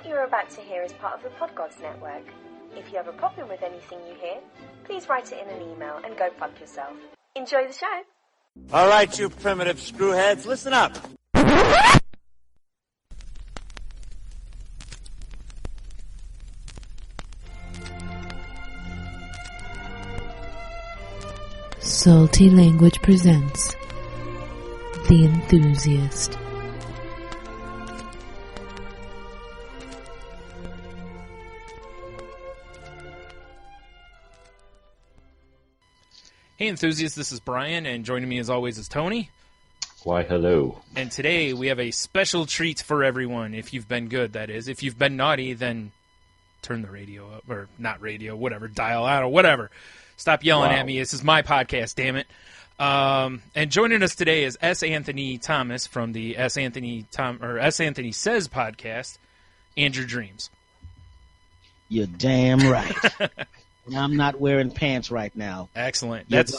What you are about to hear is part of the Podgods Network. If you have a problem with anything you hear, please write it in an email and go fuck yourself. Enjoy the show. All right, you primitive screwheads, listen up. Salty Language presents The Enthusiast. Hey enthusiasts, this is Bryan, and joining me as always is Tony. Why, hello. And today we have a special treat for everyone, if you've been good, that is. If you've been naughty, then turn the radio up, or not radio, whatever, dial out, or whatever. Stop yelling at me, this is my podcast, damn it. And joining us today is S. Anthony Thomas from the S. Anthony Says podcast, and Your Dreams. You're damn right. And I'm not wearing pants right now. Excellent. That's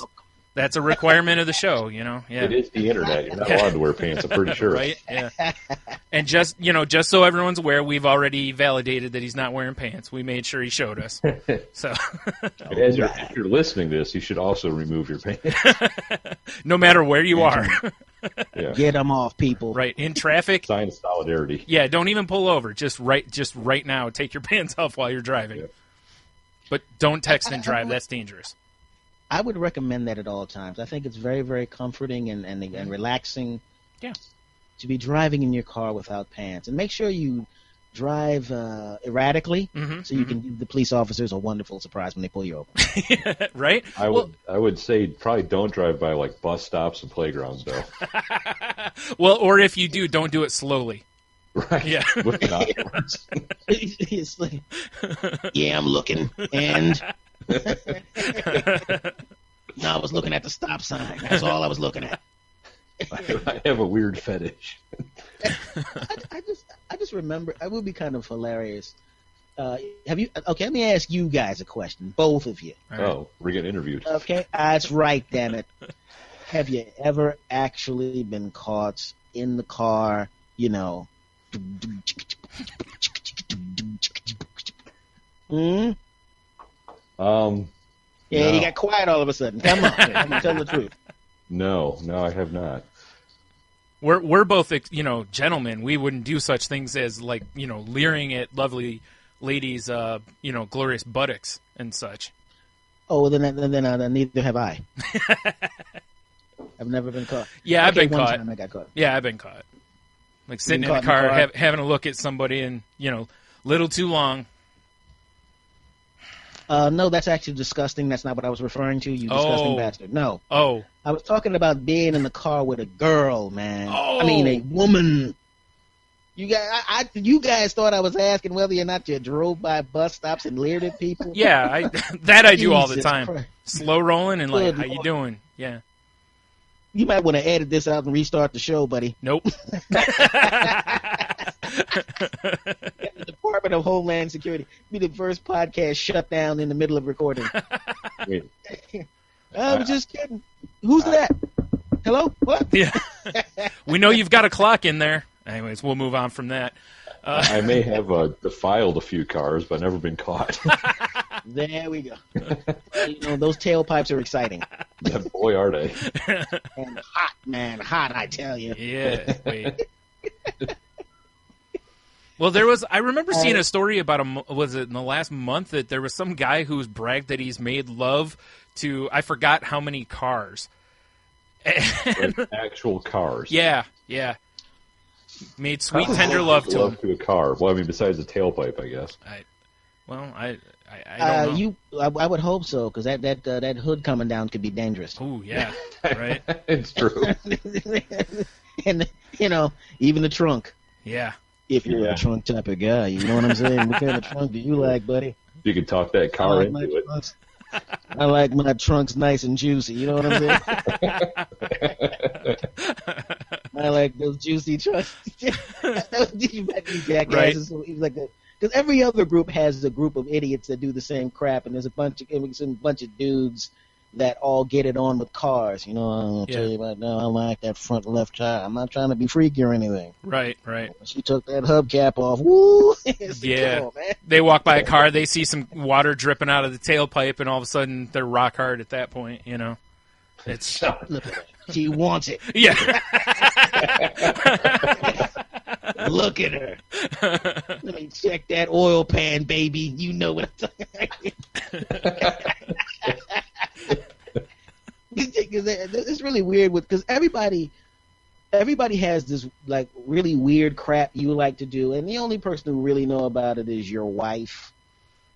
a requirement of the show, you know. Yeah. It is the internet. You're not allowed to wear pants, I'm pretty sure. Right? Yeah. And just so everyone's aware, we've already validated that he's not wearing pants. We made sure he showed us. So if you're listening to this, you should also remove your pants. No matter where you are. Yeah. Get them off, people. Right. In traffic. Sign of solidarity. Yeah, don't even pull over. Just right now, take your pants off while you're driving. Yeah. But don't text and drive. That's dangerous. I would recommend that at all times. I think it's very, very comforting and relaxing. Yeah. To be driving in your car without pants, and make sure you drive erratically, so you can give the police officers a wonderful surprise when they pull you over. Right. I would say probably don't drive by like bus stops and playgrounds, though. Well, or if you do, don't do it slowly. Right. Yeah. Looking outwards. It's like, yeah, I'm looking, and no, I was looking at the stop sign. That's all I was looking at. I have a weird fetish. I just remember it would be kind of hilarious. Have you? Okay, let me ask you guys a question, both of you. Right. Oh, we're getting interviewed. Okay, that's right. Damn it. Have you ever actually been caught in the car? You know. Yeah, you got quiet all of a sudden. Come on, tell the truth. No, I have not. We're both, gentlemen. We wouldn't do such things as leering at lovely ladies, glorious buttocks and such. Oh, well, then neither have I. I've never been caught. Yeah, I've been caught. One time I got caught. Yeah, I've been caught. Like sitting in the car, having a look at somebody and, little too long. No, that's actually disgusting. That's not what I was referring to, you disgusting bastard. No. Oh. I was talking about being in the car with a girl, man. Oh. I mean, a woman. You guys thought I was asking whether or not you drove by bus stops and leered at people? Yeah, I do all the time. Christ. Slow rolling and Good how you Lord. doing? Yeah. You might want to edit this out and restart the show, buddy. Nope. The Department of Homeland Security be the first podcast shut down in the middle of recording. Wait. I'm just kidding. Who's that? Hello? What? Yeah. We know you've got a clock in there. Anyways, we'll move on from that. I may have defiled a few cars, but never been caught. There we go. Those tailpipes are exciting. Yeah, boy, are they. And hot, man. Hot, I tell you. Yeah. Wait. Well, I remember seeing a story about was it in the last month that there was some guy who's bragged that he's made love to, I forgot how many cars. Like actual cars. Yeah. Made sweet, tender love to him. To a car. Well, I mean, besides the tailpipe, I guess. I don't know. I would hope so, because that hood coming down could be dangerous. Oh, yeah. Right? It's true. And, even the trunk. Yeah. If you're a trunk type of guy, you know what I'm saying? What kind of trunk do you like, buddy? You could talk that car into it. I like my trunks nice and juicy. You know what I'm saying? I like those juicy trunks. Right. Because every other group has a group of idiots that do the same crap, and there's a bunch of dudes that all get it on with cars. You know, I'll tell you about now, I like that front left tire. I'm not trying to be freaky or anything. Right. She took that hubcap off. Woo! Yeah. Come on, man. They walk by a car, they see some water dripping out of the tailpipe, and all of a sudden they're rock hard at that point, you know. It's Look at her. She wants it. Yeah. Look at her. Let me check that oil pan, baby. You know what I'm talking about. It's really weird because everybody has this like really weird crap you like to do, and the only person who really know about it is your wife,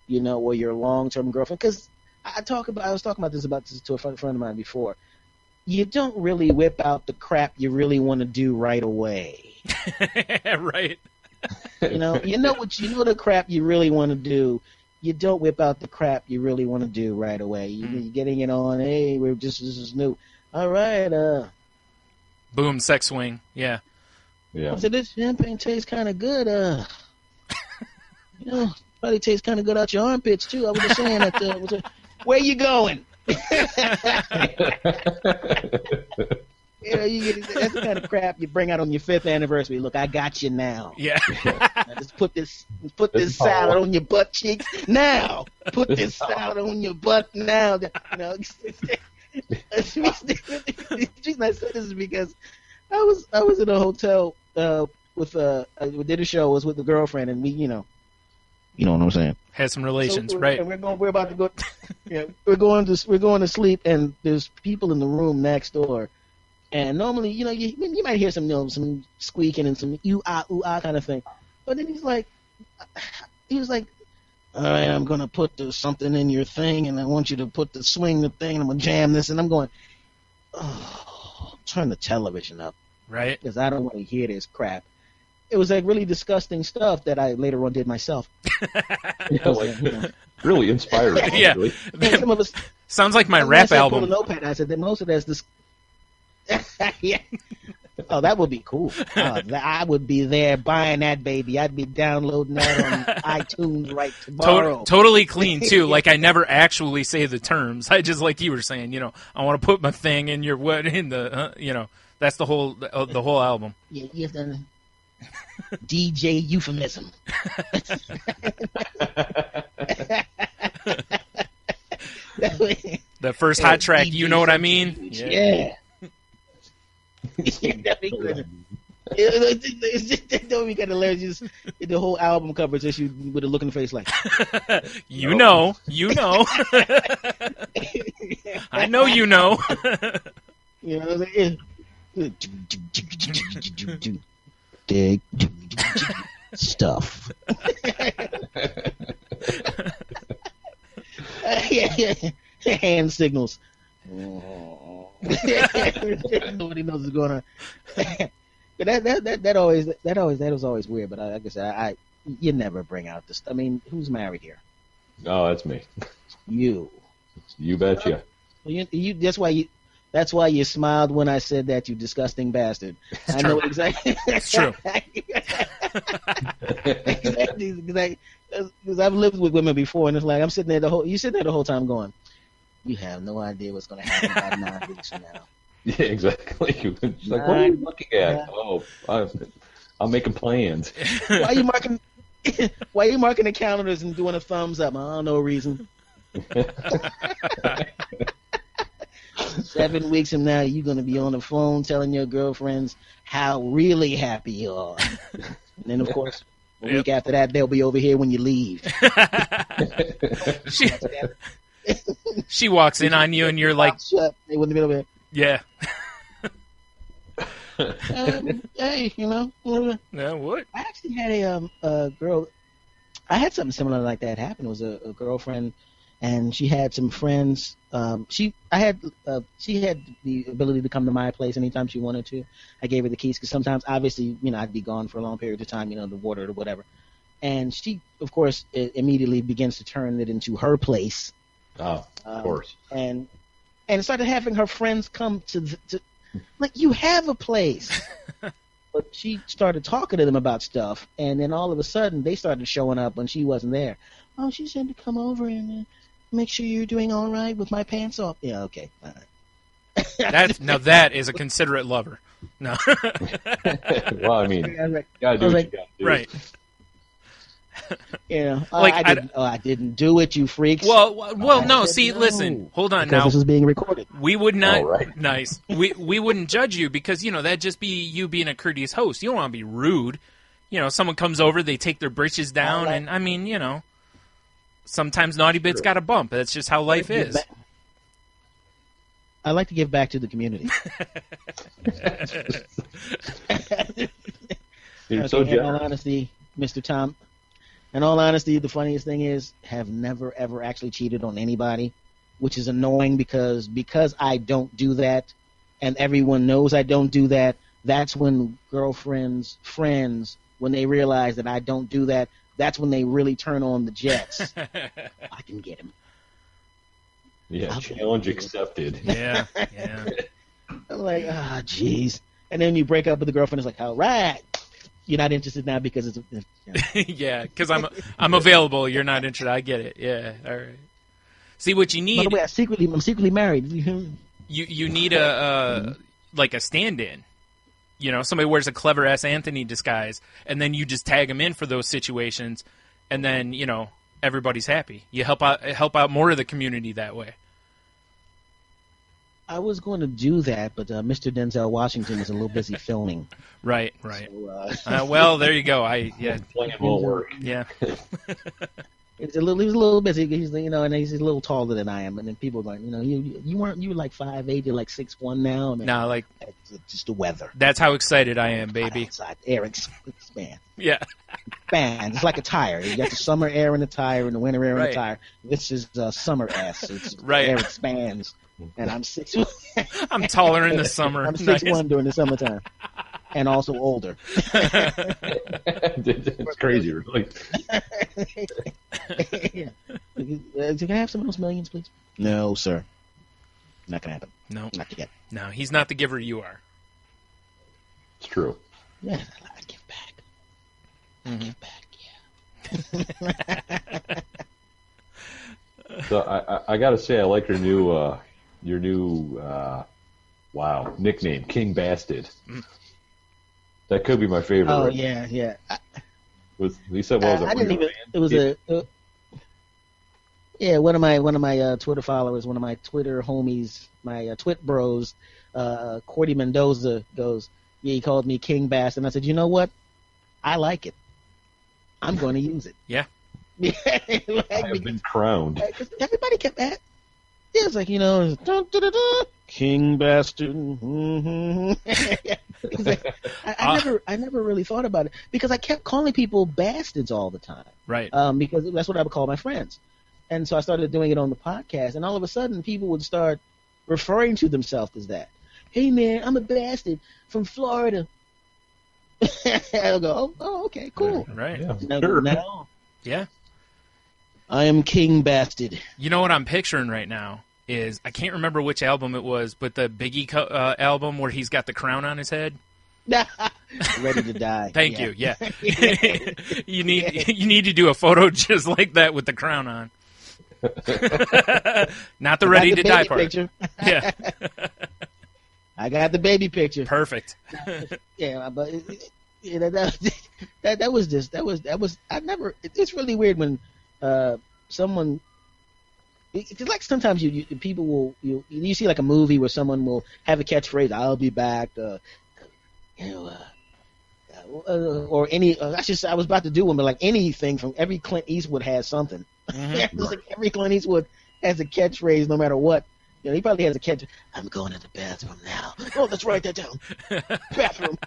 you know, or your long-term girlfriend. Because I was talking about this to a friend of mine before. You don't really whip out the crap you really want to do right away. Right. You know the crap you really want to do. You don't whip out the crap you really want to do right away. You're getting it on. Hey, this is new. All right. Boom, sex swing. Yeah. So this champagne tastes kind of good. You know, probably tastes kind of good out your armpits too. I was just saying that. Where you going? You know, that's the kind of crap you bring out on your 5th anniversary. Look, I got you now. Yeah. Now just put this salad on your butt cheeks now. Put this salad on your butt now. You know, the reason I said this is because I was in a hotel we did a show. I was with a girlfriend, and we, you know what I'm saying. Had some relations, right? And we're about to go. We're going to sleep, and there's people in the room next door. And normally, you know, you might hear some squeaking and some ooh ah kind of thing. But then he was like, all right, I'm gonna put something in your thing, and I want you to swing the thing, and I'm gonna jam this, and I'm going, turn the television up, right? Because I don't want to hear this crap. It was like really disgusting stuff that I later on did myself. Really inspiring. Yeah. And some of us, sounds like my rap album. I notepad. I said that most of that's this. Yeah. Oh, that would be cool. I would be there buying that baby. I'd be downloading that on iTunes right tomorrow. Totally clean too. Like I never actually say the terms. I just like you were saying. You know, I want to put my thing in your you know, that's the whole album. Yeah, you have to DJ euphemism. The first hot track. You know what I mean? Yeah. That'd be good. It's just that don't be kind of hilarious. The whole album cover just you with a look in the face like, you know, I know you know. You know what I'm saying? Stuff. Hand signals. Nobody knows what's going on. But that was always weird. But like I said, you never bring out this. I mean, who's married here? Oh, that's me. You. You betcha. That's why you smiled when I said that, you disgusting bastard. I know exactly. It's true. Because I've lived with women before, and it's like you're sitting there the whole time going, you have no idea what's going to happen about 9 weeks from now. Yeah, exactly. She's like, what are you looking at? Oh, I'm making plans. Why are you marking the calendars and doing a thumbs up? I don't know reason. 7 weeks from now, you're going to be on the phone telling your girlfriends how really happy you are. And then, of course, a week after that, they'll be over here when you leave. She walks in on you, and you're like, shut. They wouldn't have been over yeah. Hey, you know. Yeah, what? I actually had a girl. I had something similar like that happen. It was a girlfriend, and she had some friends. She had the ability to come to my place anytime she wanted to. I gave her the keys because sometimes, obviously, you know, I'd be gone for a long period of time, you know, the water or whatever. And she, of course, immediately begins to turn it into her place. Oh, of course. And started having her friends come to like, you have a place. But she started talking to them about stuff, and then all of a sudden they started showing up when she wasn't there. Oh, she said to come over and make sure you're doing all right with my pants off. Yeah, okay. All right. Now that is a considerate lover. No. Well, I mean, you gotta do what you gotta do. Right. Yeah. Like, I didn't do it, you freaks. Well, no. See, listen. Hold on because now. this is being recorded. We would not. Oh, right. Nice. We wouldn't judge you because that'd just be you being a courteous host. You don't want to be rude. Someone comes over, they take their britches down, and I mean, sometimes naughty bits got a bump. That's just how life is. I like to give back to the community. You're so in all generous. honesty, Mr. Tom, in all honesty, the funniest thing is have never, ever actually cheated on anybody, which is annoying because I don't do that and everyone knows I don't do that, that's when girlfriends, friends, when they realize that I don't do that, that's when they really turn on the jets. I can get him. Yeah, challenge accepted. Yeah. I'm like, jeez. And then you break up with the girlfriend. It's like, all right, you're not interested now because it's. Yeah, because I'm available. You're not interested. I get it. Yeah, all right. See what you need. By the way, I'm secretly married. You need a stand-in. Somebody wears a clever ass Anthony disguise, and then you just tag them in for those situations, and then everybody's happy. You help out more of the community that way. I was going to do that, but Mr. Denzel Washington is a little busy filming. Right. So, well, there you go. Plan won't work. Yeah. He was a little busy. He's and he's a little taller than I am, and then people are like, you were like 5'8", you're like 6'1" now. And no, like it's just the weather. That's how excited I am, baby. Outside air expands. Yeah. Expands. It's like a tire. You got the summer air in the tire and the winter air in Right. the tire. This is summer ass. It's Right. Air expands, and I'm 6'1". I'm taller in the summer. I'm 6'1" during the summertime, and also older. It's crazy, really. Yeah. Can I have some of those millions, please? No, sir. Not gonna happen. No. Not yet. No, he's not the giver you are. It's true. Yeah, I give back. Mm-hmm. Give back. Yeah. So I gotta say, I like your new nickname, King Bastid. That could be my favorite. Oh right? yeah. You said what was it? I didn't even. It was one of my Twitter followers, one of my Twitter homies, my Twit bros, Cordy Mendoza goes, yeah, he called me King Bass, and I said, you know what? I like it. I'm going to use it. Yeah. I have been crowned. Everybody kept at. Yeah, it's like King Bastard. Mm-hmm. I never really thought about it because I kept calling people bastards all the time. Right. Because that's what I would call my friends. And so I started doing it on the podcast, and all of a sudden people would start referring to themselves as that. Hey, man, I'm a bastard from Florida. I'll go, oh, okay, cool. Right. Yeah, Now, Yeah. I am King Bastid. You know what I'm picturing right now is, I can't remember which album it was, but the Biggie album where he's got the crown on his head. Ready to die. Thank you. Yeah. You need to do a photo just like that with the crown on. Not the ready to die part. Picture. Yeah. I got the baby picture. Perfect. Yeah, but that was I never. It's really weird when someone. It's like sometimes people will you see like a movie where someone will have a catchphrase, "I'll be back," or any. I was about to do one, but like anything from every Clint Eastwood has something. Mm-hmm. It's like every Clint Eastwood has a catchphrase, no matter what. He probably has a catch. I'm going to the bathroom now. Oh, let's write that down. Bathroom.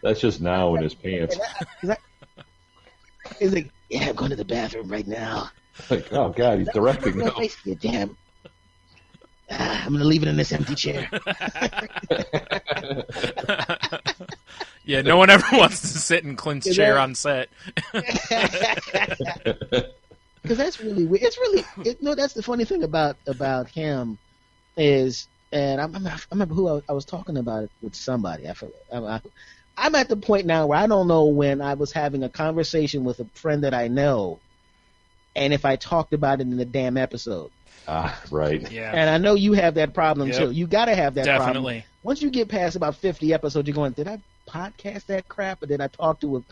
That's just now in his pants. He's like, yeah, I'm going to the bathroom right now. Like, oh God, he's directing now. Yeah, damn. I'm going to leave it in this empty chair. Yeah, no one ever wants to sit in Clint's chair on set. Because that's really weird. It's really that's the funny thing about him is, and I remember who I was talking about it with somebody. I'm at the point now where I don't know when I was having a conversation with a friend that I know, and if I talked about it in the damn episode. Right. Yeah. And I know you have that problem Yep. too. You got to have that problem. Definitely. Once you get past about 50 episodes, you're going, did I podcast that crap, or did I talk to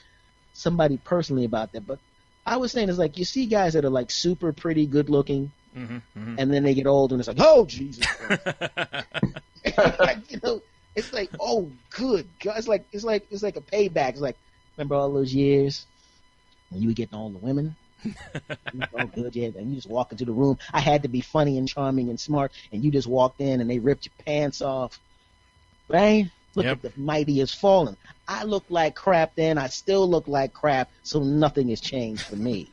somebody personally about that? But I was saying, it's like you see guys that are like super pretty, good looking, and then they get old and it's like, oh Jesus Christ. Like, it's like, oh good God. It's like a payback. It's like, remember all those years when you were getting all the women? Oh good, yeah. And you just walk into the room. I had to be funny and charming and smart, and you just walked in and they ripped your pants off. Right? Look at the mighty has fallen. I look like crap then. I still look like crap, so nothing has changed for me.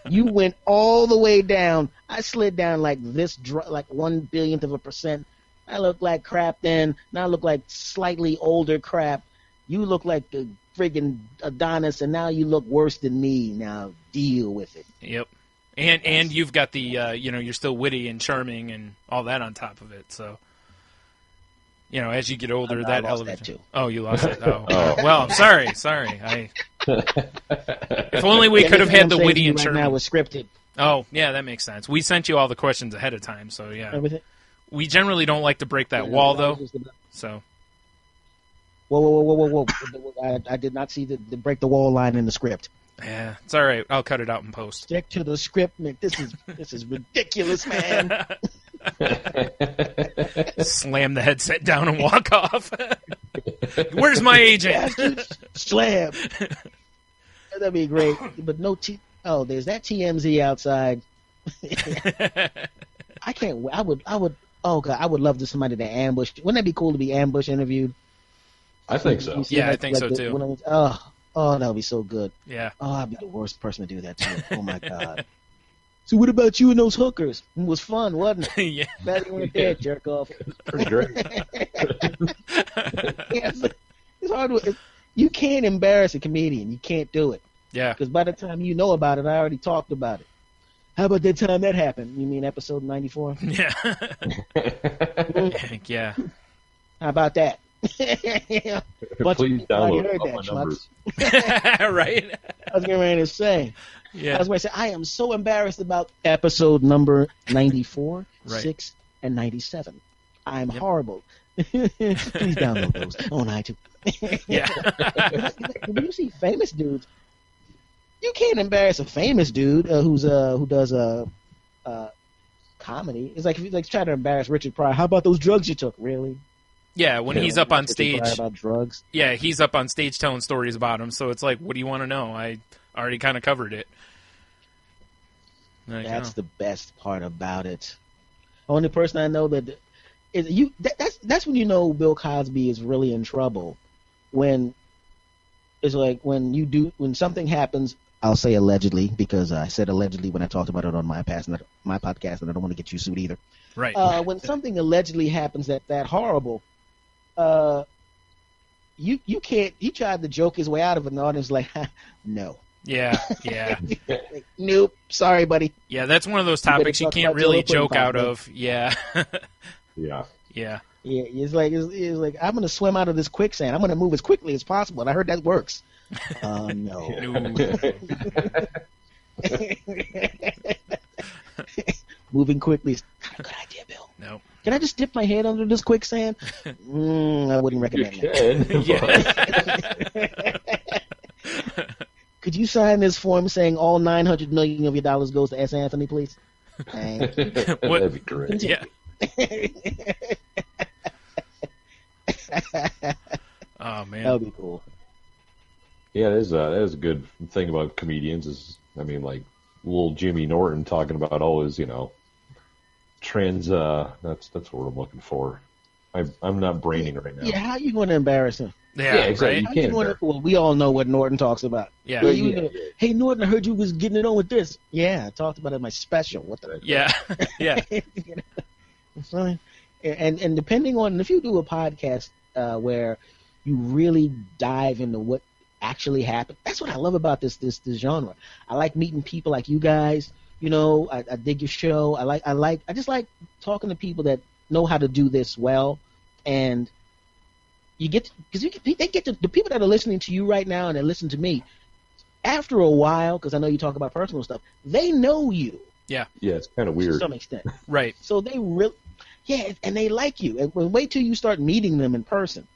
You went all the way down. I slid down like this, like 1/1000%. I look like crap then. Now I look like slightly older crap. You look like a friggin' Adonis, and now you look worse than me. Now deal with it. Yep. And you've got the you're still witty and charming and all that on top of it. So as you get older, that elevates. Oh, you lost it. Oh, well, I'm sorry. If only we could have had the witty and charming. Right now was scripted. Oh, yeah, that makes sense. We sent you all the questions ahead of time, so yeah. Everything. We generally don't like to break that wall, though. So. Whoa! I did not see the break the wall line in the script. Yeah, it's all right. I'll cut it out in post. Stick to the script, man. This is ridiculous, man. Slam the headset down and walk off. Where's my agent? Slam. That'd be great. But no there's that TMZ outside. I can't. I would. Oh God, I would love somebody to ambush. Wouldn't that be cool to be ambush interviewed? I think so. Yeah, I think so too. Oh, that would be so good. Yeah. Oh, I'd be the worst person to do that to. Oh my God. So what about you and those hookers? It was fun, wasn't it? Yeah. Glad you weren't there, jerk off. Pretty great. Yeah, it's hard. You can't embarrass a comedian. You can't do it. Yeah. Because by the time you know about it, I already talked about it. How about that time that happened? You mean episode 94? Yeah. Yeah. How about that? Yeah. Please download all my numbers. Right? I was getting ready to say. Yeah. I was going to say, I am so embarrassed about episode number 94, right. 6, and 97. I'm horrible. Please download those on iTunes. Yeah. When you see famous dudes, you can't embarrass a famous dude who does comedy. It's like if you try to embarrass Richard Pryor. How about those drugs you took? Really? Yeah, when he's up on stage. About drugs. Yeah, he's up on stage telling stories about him. So it's like, what do you want to know? I already kind of covered it. That's the best part about it. Only person I know that is you. That's when you know Bill Cosby is really in trouble. When it's like when something happens. I'll say allegedly because I said allegedly when I talked about it on my podcast, and I don't want to get you sued either. Right. When something allegedly happens that horrible, you can't. He tried to joke his way out of it, and the audience was like, no. Yeah. Like, nope. Sorry, buddy. Yeah, that's one of those topics you can't really joke out of. Yeah. Yeah. Yeah. Yeah. It's like I'm gonna swim out of this quicksand. I'm gonna move as quickly as possible. And I heard that works. No. Moving quickly is not a good idea, Bill. No. Can I just dip my head under this quicksand? I wouldn't recommend that. Could you sign this form saying all $900 million of your dollars goes to S. Anthony, please? Thank you. That'd be great. Yeah. Oh man, that would be cool. Yeah, that is a good thing about comedians. Is like little Jimmy Norton talking about all his trans. That's what I'm looking for. I'm not braining right now. Yeah, how are you going to embarrass him? Yeah, exactly. Right? You can't. Well, we all know what Norton talks about. Yeah. Hey, Norton, I heard you was getting it on with this. Yeah, I talked about it in my special. What the? Yeah. Yeah. And depending on if you do a podcast where you really dive into what actually happened, that's what I love about this genre. I like meeting people like you guys. I dig your show. I just like talking to people that know how to do this well, and you get because the people that are listening to you right now and they listen to me, after a while, because I know you talk about personal stuff, they know you. Yeah. Yeah, it's kind of weird. To some extent. Right. So they really, and they like you. And wait till you start meeting them in person.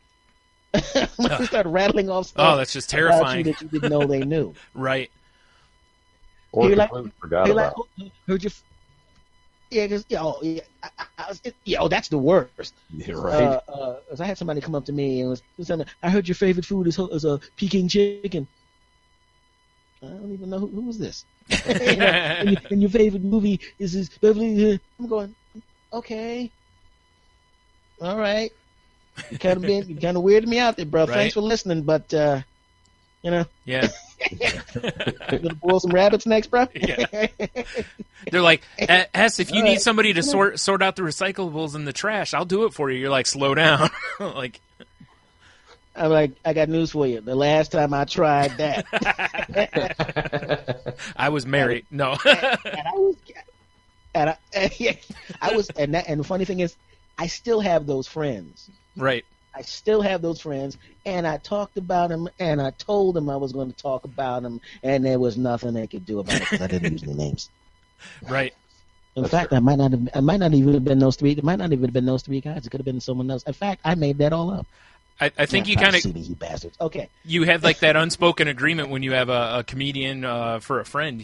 When you start rattling off stuff. Oh, that's just terrifying. About you that you didn't know they knew. Right. Or you're forgot about. Heard your. Yeah, because that's the worst. Yeah, right. 'Cause I had somebody come up to me and was saying, "I heard your favorite food is a Peking chicken." I don't even know who was this. and your favorite movie is Beverly. I'm going, okay, all right. You kind of weirded me out there, bro. Right. Thanks for listening, but Yeah. you gonna boil some rabbits next, bro? Yeah. They're like, S, if you All need right. somebody to sort out the recyclables and the trash, I'll do it for you. You're like, slow down. Like, I'm like, I got news for you. The last time I tried that, I was married. No. and the funny thing is, I still have those friends. Right. I still have those friends, and I talked about them, and I told them I was going to talk about them, and there was nothing they could do about it because I didn't use their names. Right. In fact, I might not even have been those three. It might not even have been those three guys. It could have been someone else. In fact, I made that all up. I think you kind of you bastards. Okay. You have like that unspoken agreement when you have a comedian for a friend.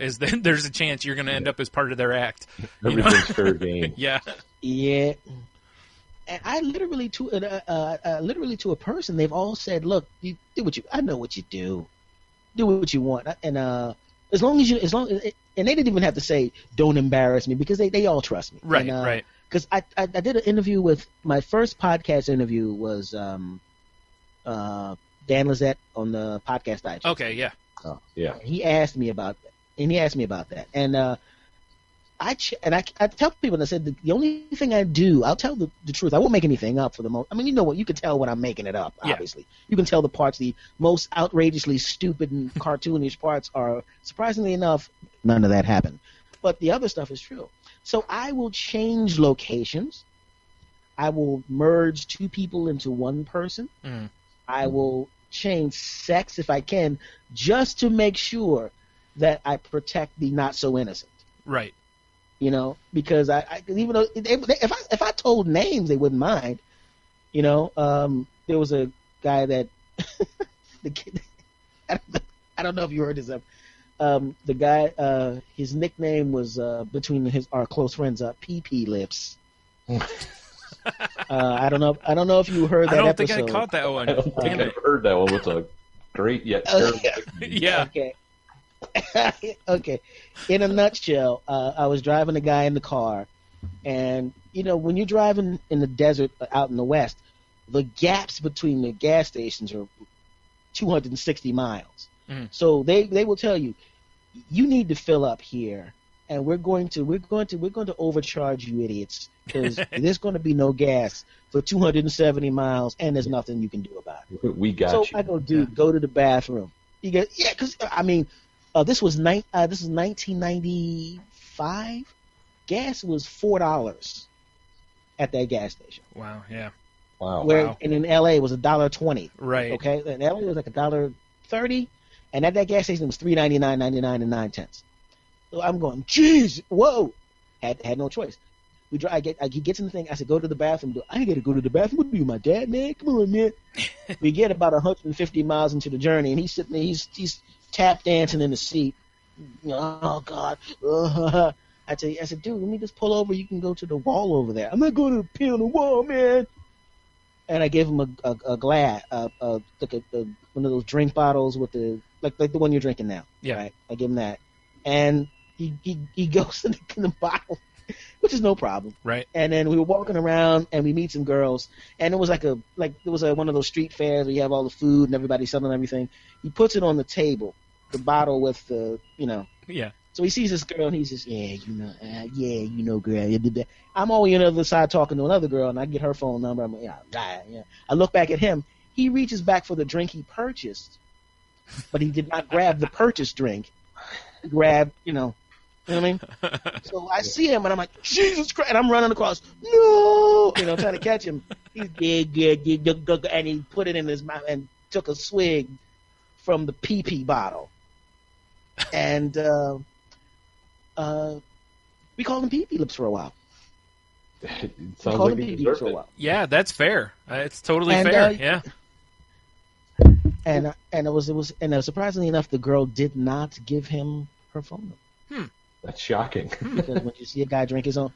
Is that there's a chance you're going to end up as part of their act. Everything's fair game. Yeah. Yeah. And I literally to a person, they've all said, "Look, you do I know what you do. Do what you want." And and they didn't even have to say, "Don't embarrass me," because they all trust me. Right. And, right. Because I did an interview with my first podcast interview was Dan Lizette on the Podcast Digest. Okay. Yeah. Oh, yeah. He asked me about that, and I tell people, and I said the only thing I do, I'll tell the truth. I won't make anything up for the most. I mean, you know what? You can tell when I'm making it up. Yeah. Obviously, you can tell the parts, the most outrageously stupid and cartoonish parts are, surprisingly enough, none of that happened. But the other stuff is true. So I will change locations. I will merge two people into one person. Mm. I will change sex if I can, just to make sure that I protect the not so innocent. Right. Because I even though if I told names, they wouldn't mind. There was a guy that the kid. I don't know if you heard this. The guy, his nickname was between our close friends, PP Lips. I don't know if you heard that I don't episode. think I caught that one. I don't think I've heard that one. With a great yet terrible. Yeah. Okay. Okay. In a nutshell, I was driving a guy in the car, and when you're driving in the desert out in the West, the gaps between the gas stations are 260 miles. Mm. So they will tell you, you need to fill up here, and we're going to overcharge you idiots, because there's going to be no gas for 270 miles, and there's nothing you can do about it. We got So you. I go, dude, go to the bathroom. You go, yeah, because this was 1995. Gas was $4 at that gas station. Wow. Yeah. Wow. And in LA it was $1.20. Right. Okay. In LA it was like $1.30, and at that gas station it was $3.99.99 and 9 cents. So I'm going, jeez, whoa. Had no choice. He gets in the thing. I said, go to the bathroom. I ain't got to go to the bathroom. What are you, my dad, man? Come on, man. We get about 150 miles into the journey, and he's sitting there. He's tap dancing in the seat. Oh God. I said, dude, let me just pull over. You can go to the wall over there. I'm not going to pee on the wall, man. And I gave him a glass, like one of those drink bottles with the like the one you're drinking now. Yeah. Right? I give him that, and he goes in the bottle, which is no problem. Right. And then we were walking around, and we meet some girls, and it was like one of those street fairs where you have all the food and everybody selling everything. He puts it on the table, the bottle with the Yeah. So he sees this girl, and he says, girl. I'm over on the other side talking to another girl, and I get her phone number. I'm like, yeah. I look back at him. He reaches back for the drink he purchased, but he did not grab the purchased drink. He grabbed, you know what I mean? So I see him, and I'm like, Jesus Christ, and I'm running across, no, trying to catch him. He's and he put it in his mouth and took a swig from the PP bottle. And we called him Pee-Pee Lips for a while. It sounds like he deserved it. Yeah, that's fair. It's totally And, fair. Yeah. And it was surprisingly enough, the girl did not give him her phone number. That's shocking. Because when you see a guy drink his own,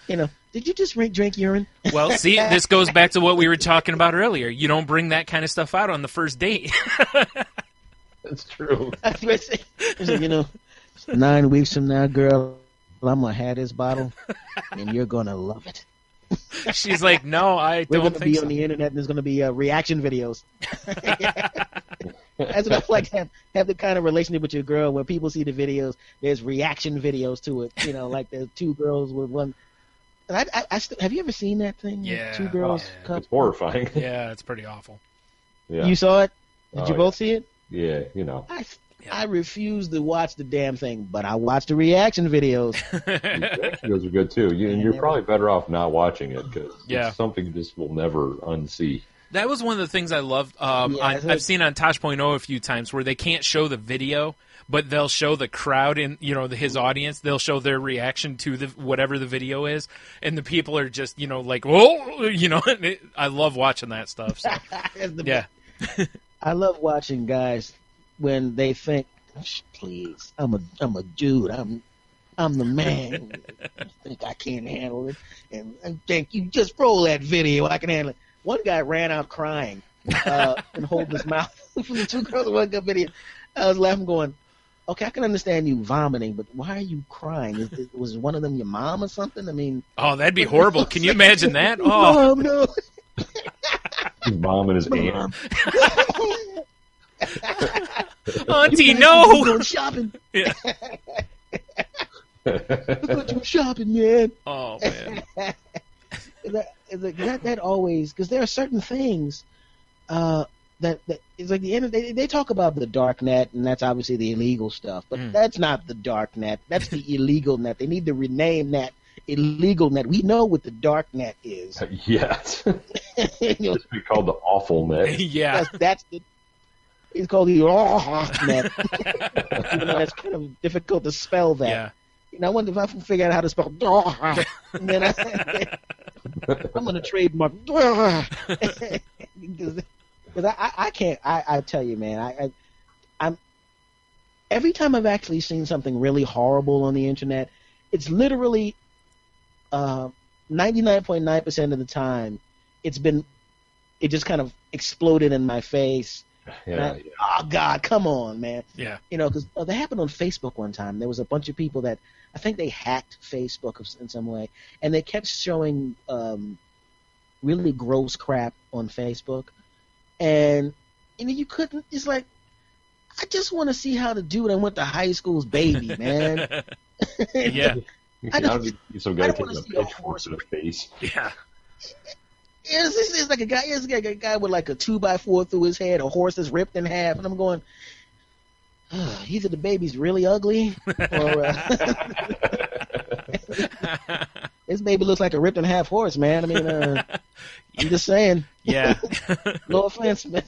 did you just drink urine? Well, see, this goes back to what we were talking about earlier. You don't bring that kind of stuff out on the first date. That's true. I was like, 9 weeks from now, girl, I'm gonna have this bottle, and you're gonna love it. She's like, no, I We're don't gonna think be so. on the internet, and there's gonna be reaction videos. That's what I like to have the kind of relationship with your girl where people see the videos. There's reaction videos to it. Like there's two girls with one. And I have you ever seen that thing? Yeah. Two girls. Yeah. It's horrifying. Yeah, it's pretty awful. Yeah. You saw it? Did you both see it? Yeah, I refuse to watch the damn thing, but I watch the reaction videos. Those are good too. And you're probably better off not watching it because it's something you just will never unsee. That was one of the things I loved. I've seen on Tosh.0 a few times where they can't show the video, but they'll show the crowd and his audience. They'll show their reaction to whatever the video is, and the people are just like, whoa, I love watching that stuff. So. Yeah, I love watching guys when they think, please, I'm a dude, I'm the man. I think I can't handle it, and I think you just roll that video, I can handle it. One guy ran out crying and holding his mouth from the two girls in one good video. I was laughing, going, okay, I can understand you vomiting, but why are you crying? Was one of them your mom or something? I mean, oh, that'd be horrible. Can you imagine that? Oh, no. His mom and his aunt. Auntie, no. Going shopping. Yeah. Look what you shopping, man. Oh man. That always, because there are certain things that it's like the internet. They talk about the dark net, and that's obviously the illegal stuff. But that's not the dark net. That's the illegal net. They need to rename that illegal net. We know what the dark net is. Yes. It's be called the awful net. Yeah. It's called the net. Even though that's kind of difficult to spell that. Yeah. I wonder if I can figure out how to spell and then I'm going to trademark because I can't. I tell you, man, I'm every time I've actually seen something really horrible on the internet, it's literally 99.9% of the time it just kind of exploded in my face. Yeah. Oh God, come on, man. Yeah. Because that happened on Facebook one time. There was a bunch of people that I think they hacked Facebook in some way, and they kept showing really gross crap on Facebook, and you couldn't. It's like, I just want to see how the dude I went to high school's baby, man. Yeah. I don't need some guy I don't taking a wanna see a pitchfork to the face. Yeah. It's like a guy with like a 2x4 through his head, a horse that's ripped in half, and I'm going, either the baby's really ugly, or this baby looks like a ripped in half horse, man. I mean, I'm just saying. Yeah. No offense, man.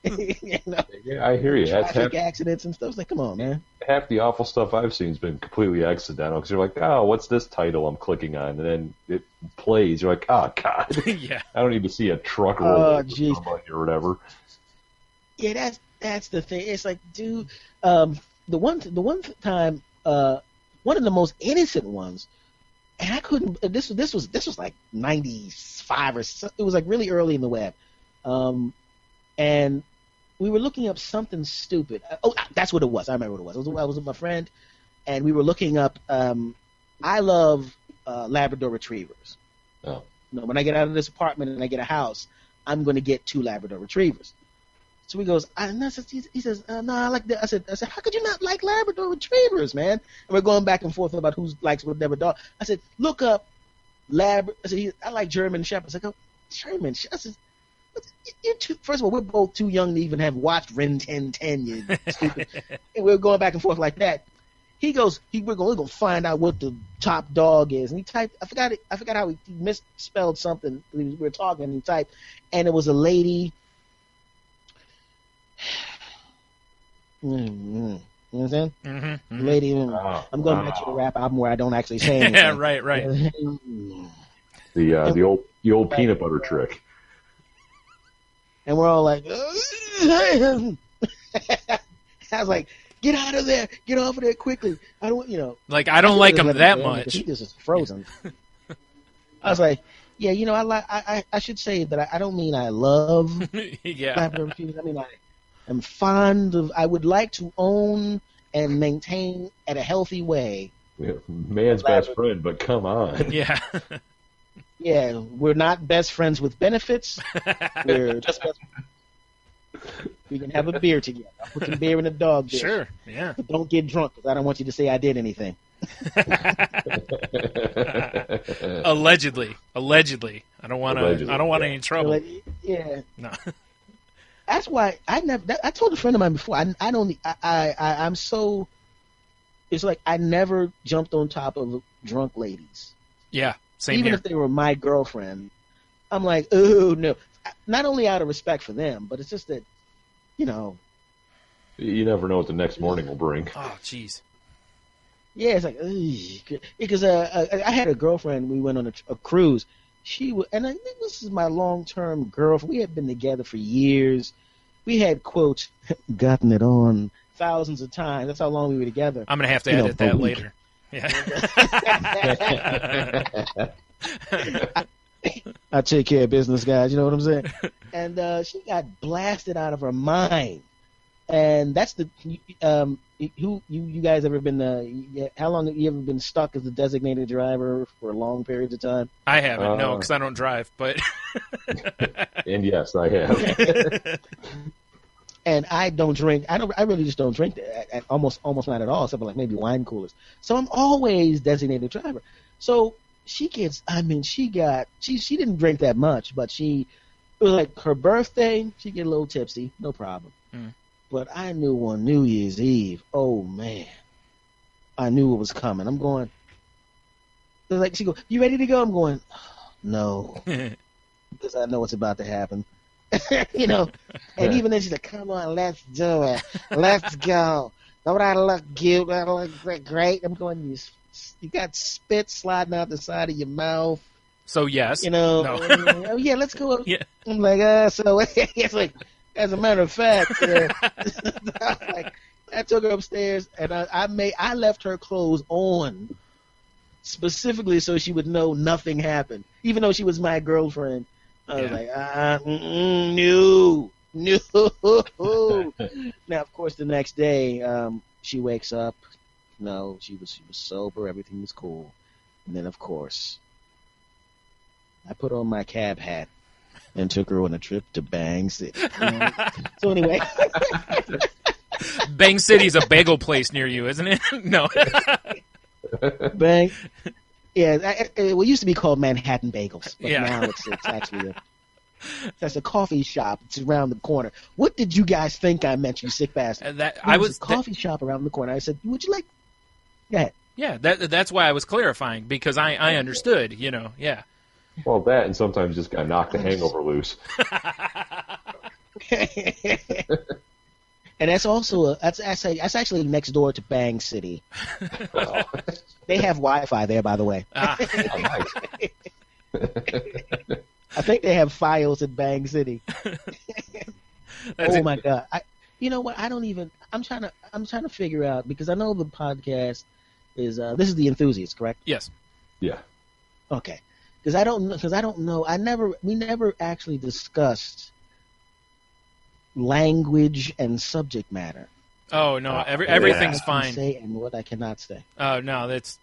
Yeah, I hear you. Traffic accidents and stuff. It's like, come on, man. Half the awful stuff I've seen has been completely accidental because you're like, oh, what's this title I'm clicking on? And then it plays. You're like, oh, God. Yeah. I don't need to see a truck roll over geez. somebody or whatever. Yeah, that's the thing. It's like, dude, the one time, one of the most innocent ones, and I couldn't. This was like 95 or so. It was like really early in the web, and we were looking up something stupid. Oh, that's what it was. I remember what it was. I was with my friend, and we were looking up. I love Labrador Retrievers. Oh. When I get out of this apartment and I get a house, I'm going to get 2 Labrador Retrievers. So he goes, he says, no, I like that. I said, how could you not like Labrador Retrievers, man? And we're going back and forth about who likes whatever dog. I said, look up Labrador. I said, I like German Shepherds. I go, German Shepherds? I said, first of all, we're both too young to even have watched Ren 1010, you stupid. And we're going back and forth like that. He goes, we're going to find out what the top dog is. And he typed, I forgot how he misspelled something. We were talking, and he typed, and it was a lady. You know what I'm saying? Mm-hmm. The lady, I'm going back to the rap album where I don't actually say anything. Yeah, right. The old peanut butter trick. And we're all like, I was like, get out of there, get off of there quickly. I don't, Like, I don't like him that much. He just is frozen. I was like, yeah, I should say that I don't mean I love yeah. I mean, I am fond of, I would like to own and maintain at a healthy way. Yeah, man's best friend, but come on. Yeah. Yeah, we're not best friends with benefits. We're just best friends. We can have a beer together. I'll put some beer in a dog dish. Sure, yeah. But don't get drunk, because I don't want you to say I did anything. Allegedly. I don't want any trouble. Yeah. No. That's why I told a friend of mine before. I'm so. It's like I never jumped on top of drunk ladies. Yeah, same Even here. if they were my girlfriend, I'm like, oh no. Not only out of respect for them, but it's just that, You never know what the next morning will bring. Oh, jeez. Yeah, it's like, ugh. Because I had a girlfriend. We went on a cruise. And I think this is my long-term girlfriend. We had been together for years. We had, quote, gotten it on thousands of times. That's how long we were together. I'm going to have to edit that later. Yeah. I take care of business, guys. You know what I'm saying? And she got blasted out of her mind. And that's you guys ever been? How long have you ever been stuck as a designated driver for long periods of time? I haven't, no, because I don't drive. But and yes, I have. And I don't drink. I really just don't drink. Almost not at all, except for like maybe wine coolers. So I'm always designated driver. So she gets. I mean, she didn't drink that much, but it was like her birthday. She get a little tipsy, no problem. Mm. But I knew on New Year's Eve, oh man, I knew what was coming. I'm going. They're like, she go, you ready to go? I'm going, oh, no, because I know what's about to happen. And even then she's like, come on, let's do it. Let's go. Don't I look cute? I look great. I'm going, you got spit sliding out the side of your mouth. So yes. No. Oh, yeah, let's go. Yeah. I'm like, so it's like, as a matter of fact, I took her upstairs and I left her clothes on specifically so she would know nothing happened, even though she was my girlfriend. I was like, no. Now, of course, the next day, she wakes up. No, she was sober. Everything was cool. And then, of course, I put on my cab hat and took her on a trip to Bang City. So anyway. Bang City's a bagel place near you, isn't it? No. Bang. Yeah, it used to be called Manhattan Bagels, but now it's actually that's a coffee shop. It's around the corner. What did you guys think I meant, you sick bastard? I was a coffee shop around the corner. I said, would you like? Go ahead. Yeah, that's why I was clarifying, because I understood, yeah. Well, that and sometimes just got knocked the hangover loose. And that's also that's actually next door to Bang City. They have Wi-Fi there, by the way. Nice. I think they have Fios at Bang City. Oh my God! You know what? I'm trying to figure out, because I know the podcast is this is The Enthusiast, correct? Yes. Yeah. Okay. Because I don't know. We never actually discussed language and subject matter. Oh no, everything's fine. What I can say and what I cannot say. Oh no, that's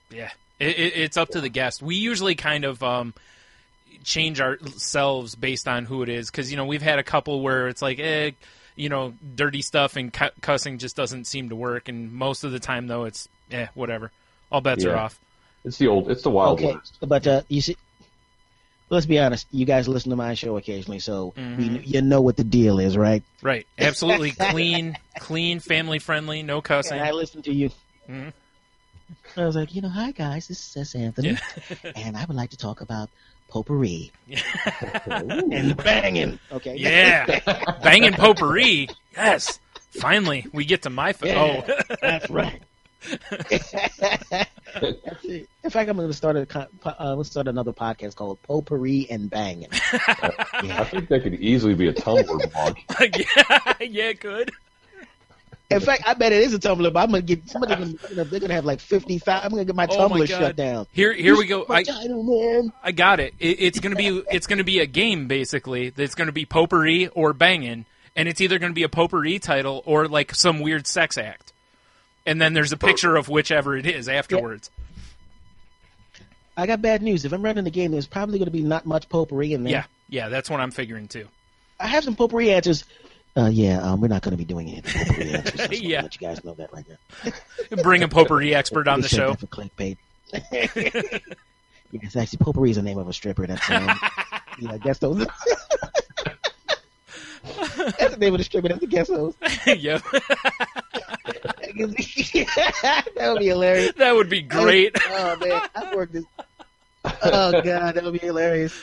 it's up to the guest. We usually kind of change ourselves based on who it is, because we've had a couple where it's like dirty stuff and cussing just doesn't seem to work, and most of the time though it's whatever. All bets are off. It's the Wild West. But you see. Let's be honest. You guys listen to my show occasionally, so you know what the deal is, right? Right. Absolutely clean, family-friendly, no cussing. And I listen to you. Mm-hmm. I was like, hi, guys. This is Anthony, and I would like to talk about potpourri. And banging. Okay. Yeah. Banging potpourri. Yes. Finally, we get to my phone. Yeah, Oh. that's right. In fact, I'm going to start let's start another podcast called Potpourri and Bangin'. I think that could easily be a Tumblr blog. Yeah, it could. In fact, I bet it is a Tumblr, but I'm going to get somebody. They're going to have like 50,000. I'm going to get my Tumblr shut down. Here we go. I got it. It's going to be a game basically. That's going to be potpourri or bangin', and it's either going to be a potpourri title or like some weird sex act. And then there's a picture of whichever it is afterwards. Yeah. I got bad news. If I'm running the game, there's probably going to be not much potpourri in there. Yeah, that's what I'm figuring too. I have some potpourri answers. We're not going to be doing any potpourri answers. I'll let you guys know that right now. Bring a potpourri expert on the show. For clickbait. Yes, actually, potpourri is the name of a stripper. That's I guess those. That's the name of the stripper. That's the guest host. Yep. That would be hilarious. That would be great. Oh man, I've worked this. Oh god, that would be hilarious.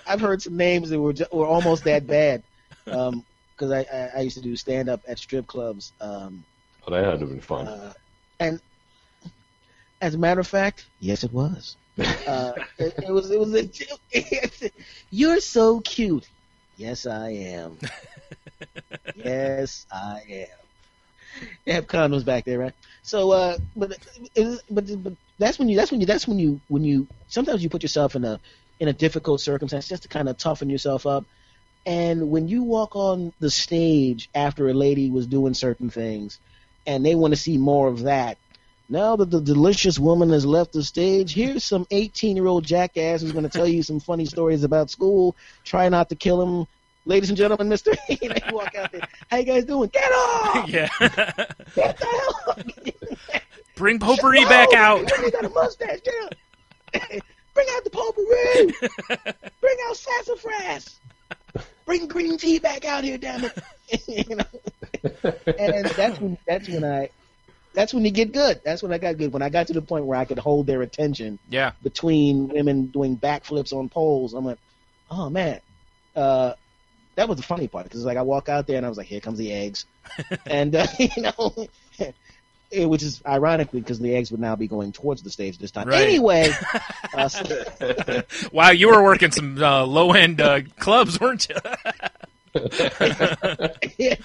I've heard some names that were almost that bad. Because I used to do stand up at strip clubs. That had to have been fun. And as a matter of fact, yes, it was. It was. You're so cute. Yes, I am. Yes, I am. They have condoms back there, right? So, but that's when you sometimes you put yourself in a difficult circumstance just to kind of toughen yourself up. And when you walk on the stage after a lady was doing certain things, and they want to see more of that. Now that the delicious woman has left the stage, here's some 18-year-old jackass who's going to tell you some funny stories about school. Try not to kill him. Ladies and gentlemen, Mr. You walk out there. How you guys doing? Get off! Yeah. What the hell? Bring potpourri back out. You got a mustache. Get out. Bring out the potpourri. Bring out sassafras. Bring green tea back out here, damn it. And that's when you get good. That's when I got good. When I got to the point where I could hold their attention. Yeah. Between women doing backflips on poles, I'm like, oh man. That was the funny part because like I walk out there and I was like, here comes the eggs, and which is ironically because the eggs would now be going towards the stage this time. Right. Anyway, wow, you were working some low end clubs, weren't you? Yeah,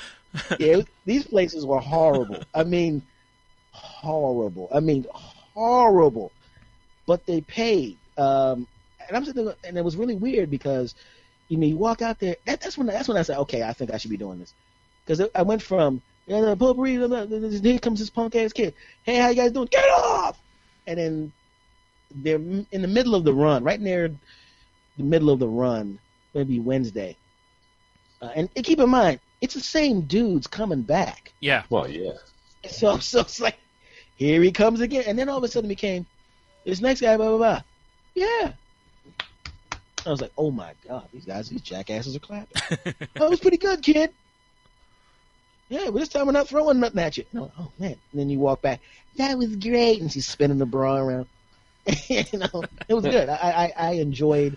these places were horrible. I mean, horrible. But they paid, and I'm sitting there, and it was really weird because. You walk out there. That's when I said, okay, I think I should be doing this, because I went from potpourri. Here comes this punk ass kid. Hey, how you guys doing? Get off! And then they're in the middle of the run, right near the middle of the run, maybe Wednesday. And keep in mind, it's the same dudes coming back. Yeah. Well, yeah. So it's like, here he comes again, and then all of a sudden it became this next guy, blah blah blah. Yeah. I was like, oh my god, these jackasses are clapping. Oh, it was pretty good, kid. Yeah, but this time we're not throwing nothing at you. No, oh man. And then you walk back. That was great. And she's spinning the bra around. It was good. I enjoyed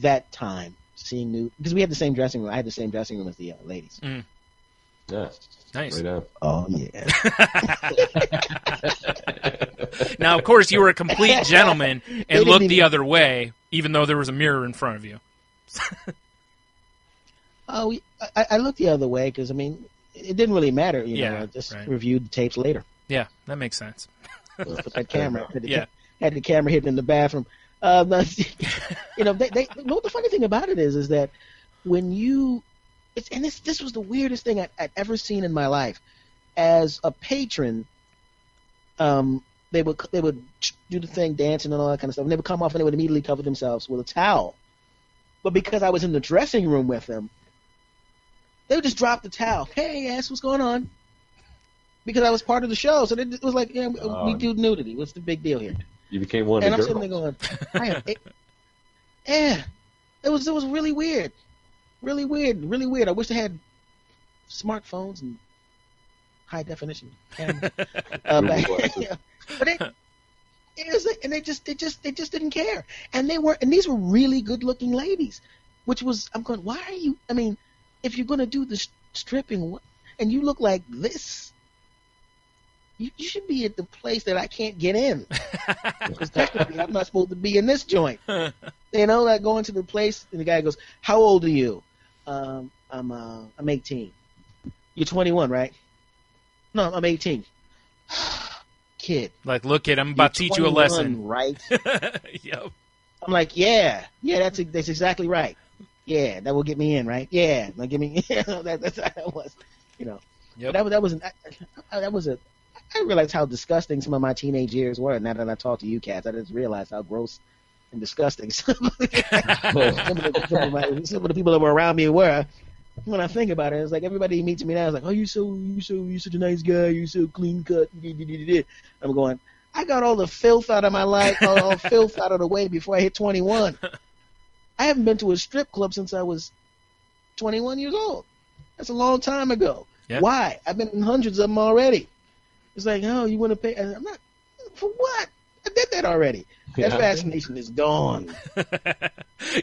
that time seeing new, because we had the same dressing room. I had the same dressing room as the ladies. Mm. Yeah. Nice. Right. Oh yeah. Now, of course, you were a complete gentleman and looked the other way, even though there was a mirror in front of you. I looked the other way because, I mean, it didn't really matter. I just reviewed the tapes later. Yeah, that makes sense. Put that camera. Had the camera hidden in the bathroom. The funny thing about it is that when you, this was the weirdest thing I'd ever seen in my life. As a patron, they would do the thing, dancing and all that kind of stuff, and they would come off and they would immediately cover themselves with a towel. But because I was in the dressing room with them, they would just drop the towel. Hey, ass, what's going on? Because I was part of the show, so it was like, we do nudity. What's the big deal here? You became one of the girls. And I'm sitting there going, it was really weird. Really weird. I wish they had smartphones and high definition cameras. But it was like, and they just didn't care. And these were really good looking ladies, which was, I'm going, why are you? I mean, if you're going to do this stripping, and you look like this. You should be at the place that I can't get in. Because technically, I'm not supposed to be in this joint. Like going to the place, and the guy goes, "How old are you?" I'm 18. You're 21, right? No, I'm 18. Kid. Like, look at him, about to teach you a lesson. Right? Yep. I'm like, yeah, that's exactly right. Yeah, that will get me in, right? Yeah, like, give me. That's how it was. Yep. I realized how disgusting some of my teenage years were. Now that I talk to you cats, I just realized how gross and disgusting some of the people that were around me were. When I think about it, it's like everybody who meets me now is like, "Oh, you're such a nice guy. You're so clean cut." I'm going, I got all the filth out of my life, all filth out of the way before I hit 21. I haven't been to a strip club since I was 21 years old. That's a long time ago. Yep. Why? I've been in hundreds of them already. It's like, oh, you want to pay? I'm not. For what? I did that already. That fascination is gone.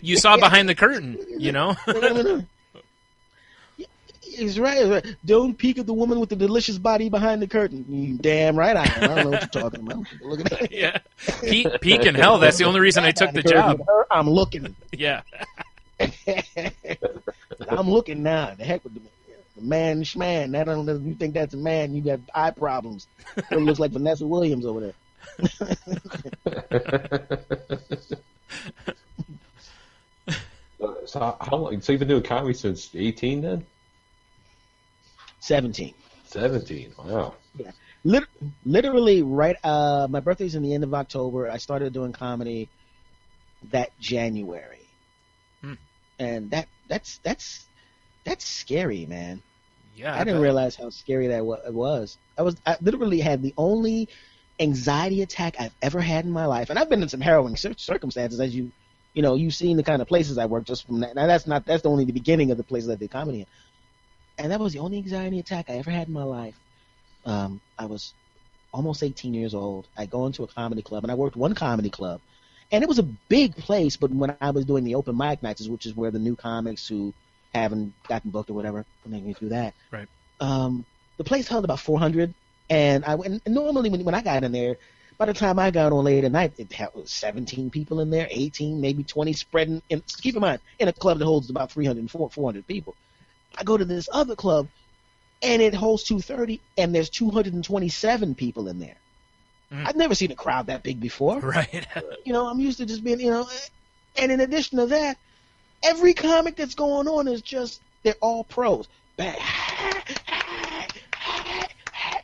You saw behind the curtain, No. It's right. Don't peek at the woman with the delicious body behind the curtain. You damn right I am. I don't know what you're talking about. Look at that. Yeah. Peek in hell. That's the only reason I took the job. I'm looking. Yeah. I'm looking now. The heck with the man, schman. You think that's a man? You got eye problems. It looks like Vanessa Williams over there. So how long? So you've been doing comedy since 18 then? 17. 17. Wow. Yeah. Literally right. My birthday's in the end of October. I started doing comedy that January, and that's scary, man. Yeah. I didn't realize how scary that was. I literally had the only anxiety attack I've ever had in my life, and I've been in some harrowing circumstances, as you've seen the kind of places I work just from that. Now that's only the beginning of the places I did comedy in. And that was the only anxiety attack I ever had in my life. I was almost 18 years old. I go into a comedy club, and I worked one comedy club. And it was a big place, but when I was doing the open mic nights, which is where the new comics who haven't gotten booked or whatever, when they do that. Right. The place held about 400, and normally when I got in there, by the time I got on late at night, it had 17 people in there, 18, maybe 20 spreading. And keep in mind, in a club that holds about 300, 400 people. I go to this other club, and it holds 230, and there's 227 people in there. I've never seen a crowd that big before. Right. I'm used to just being, and in addition to that, every comic that's going on is just, they're all pros. And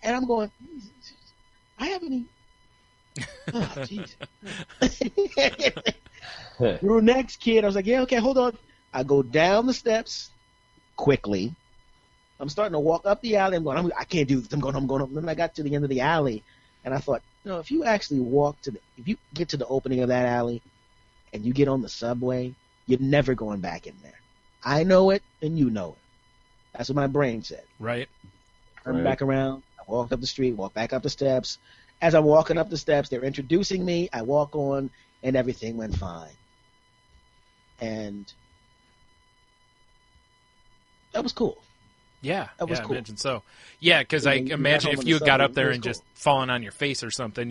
I'm going, I have any. Oh, jeez. You're next, kid. I was like, yeah, okay, hold on. I go down the steps quickly. I'm starting to walk up the alley. I'm going, I can't do this. I'm going. And then I got to the end of the alley, and I thought, if you actually if you get to the opening of that alley, and you get on the subway, you're never going back in there. I know it, and you know it. That's what my brain said. Right. Turned back around. I walked up the street, walked back up the steps. As I'm walking up the steps, they're introducing me. I walk on, and everything went fine. And that was cool. Yeah, that was cool. I imagine so. Yeah, because I imagine if you got up there and just fallen on your face or something,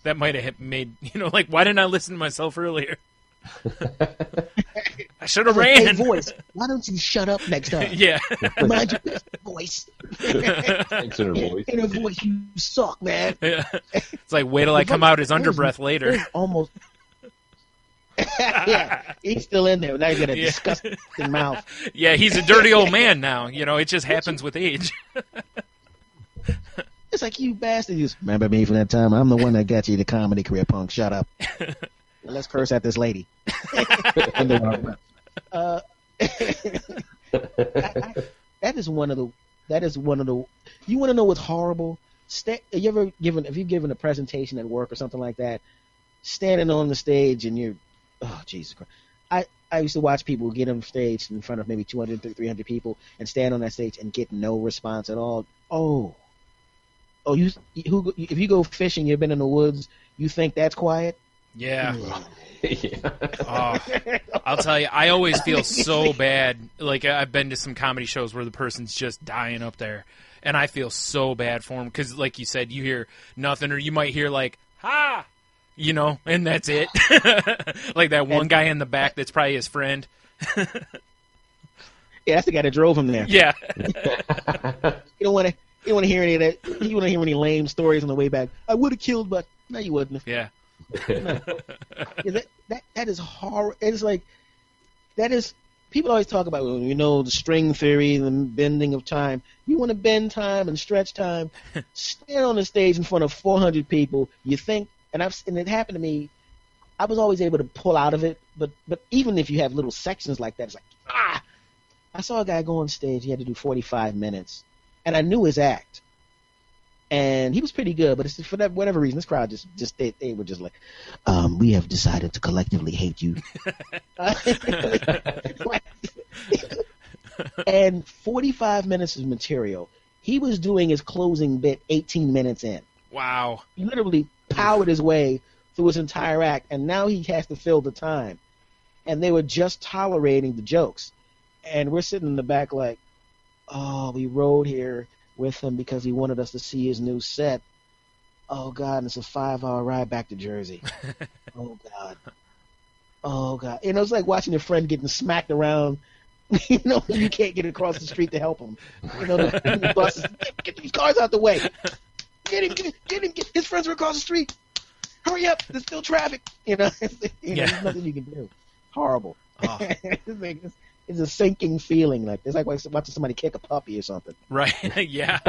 that might have made, like, why didn't I listen to myself earlier? I should have ran. Hey, voice, why don't you shut up next time? Yeah. Mind your voice. Thanks, inner voice. Inner voice, you suck, man. Yeah. It's like, wait till I come out as underbreath later. Almost. Yeah, he's still in there. Now he's got a disgusting mouth. Yeah, he's a dirty old man now. It just happens with age. It's like, you bastard. You remember me from that time? I'm the one that got you the comedy career, punk. Shut up. Let's curse at this lady. That is one of the. You want to know what's horrible? Have you given a presentation at work or something like that? Standing on the stage and you're, oh Jesus Christ! I used to watch people get on stage in front of maybe 200, 300 people and stand on that stage and get no response at all. If you go fishing, you've been in the woods, you think that's quiet? Yeah. Yeah. Oh, I'll tell you, I always feel so bad. Like, I've been to some comedy shows where the person's just dying up there, and I feel so bad for them because, like you said, you hear nothing, or you might hear, like, ha! You know, and that's it. Like that one guy in the back that's probably his friend. Yeah, that's the guy that drove him there. Yeah. You don't want to hear any of that. You want to hear any lame stories on the way back. I would have killed, but no, you wouldn't have. Yeah. No. Yeah, that is horror. It's like that is. People always talk about, you know, the string theory, the bending of time. You want to bend time and stretch time. Stand on the stage in front of 400 people. You think, and it happened to me. I was always able to pull out of it, but even if you have little sections like that, it's like ah. I saw a guy go on stage. He had to do 45 minutes, and I knew his act, and he was pretty good. But it's just, for that whatever reason, this crowd just they were just like, we have decided to collectively hate you. And 45 minutes of material. He was doing his closing bit 18 minutes in. Wow. He literally powered his way through his entire act, and now he has to fill the time. And they were just tolerating the jokes. And we're sitting in the back like, oh, we rode here with him because he wanted us to see his new set. Oh, God, and it's a 5-hour ride back to Jersey. Oh, God. Oh, God. You know, it's like watching your friend getting smacked around. You know, you can't get across the street to help him. You know, the buses, get these cars out the way. Get him. His friends are across the street. Hurry up. There's still traffic. You know, there's nothing you can do. Horrible. Oh. It's a sinking feeling, like it's like watching somebody kick a puppy or something. Right? Yeah,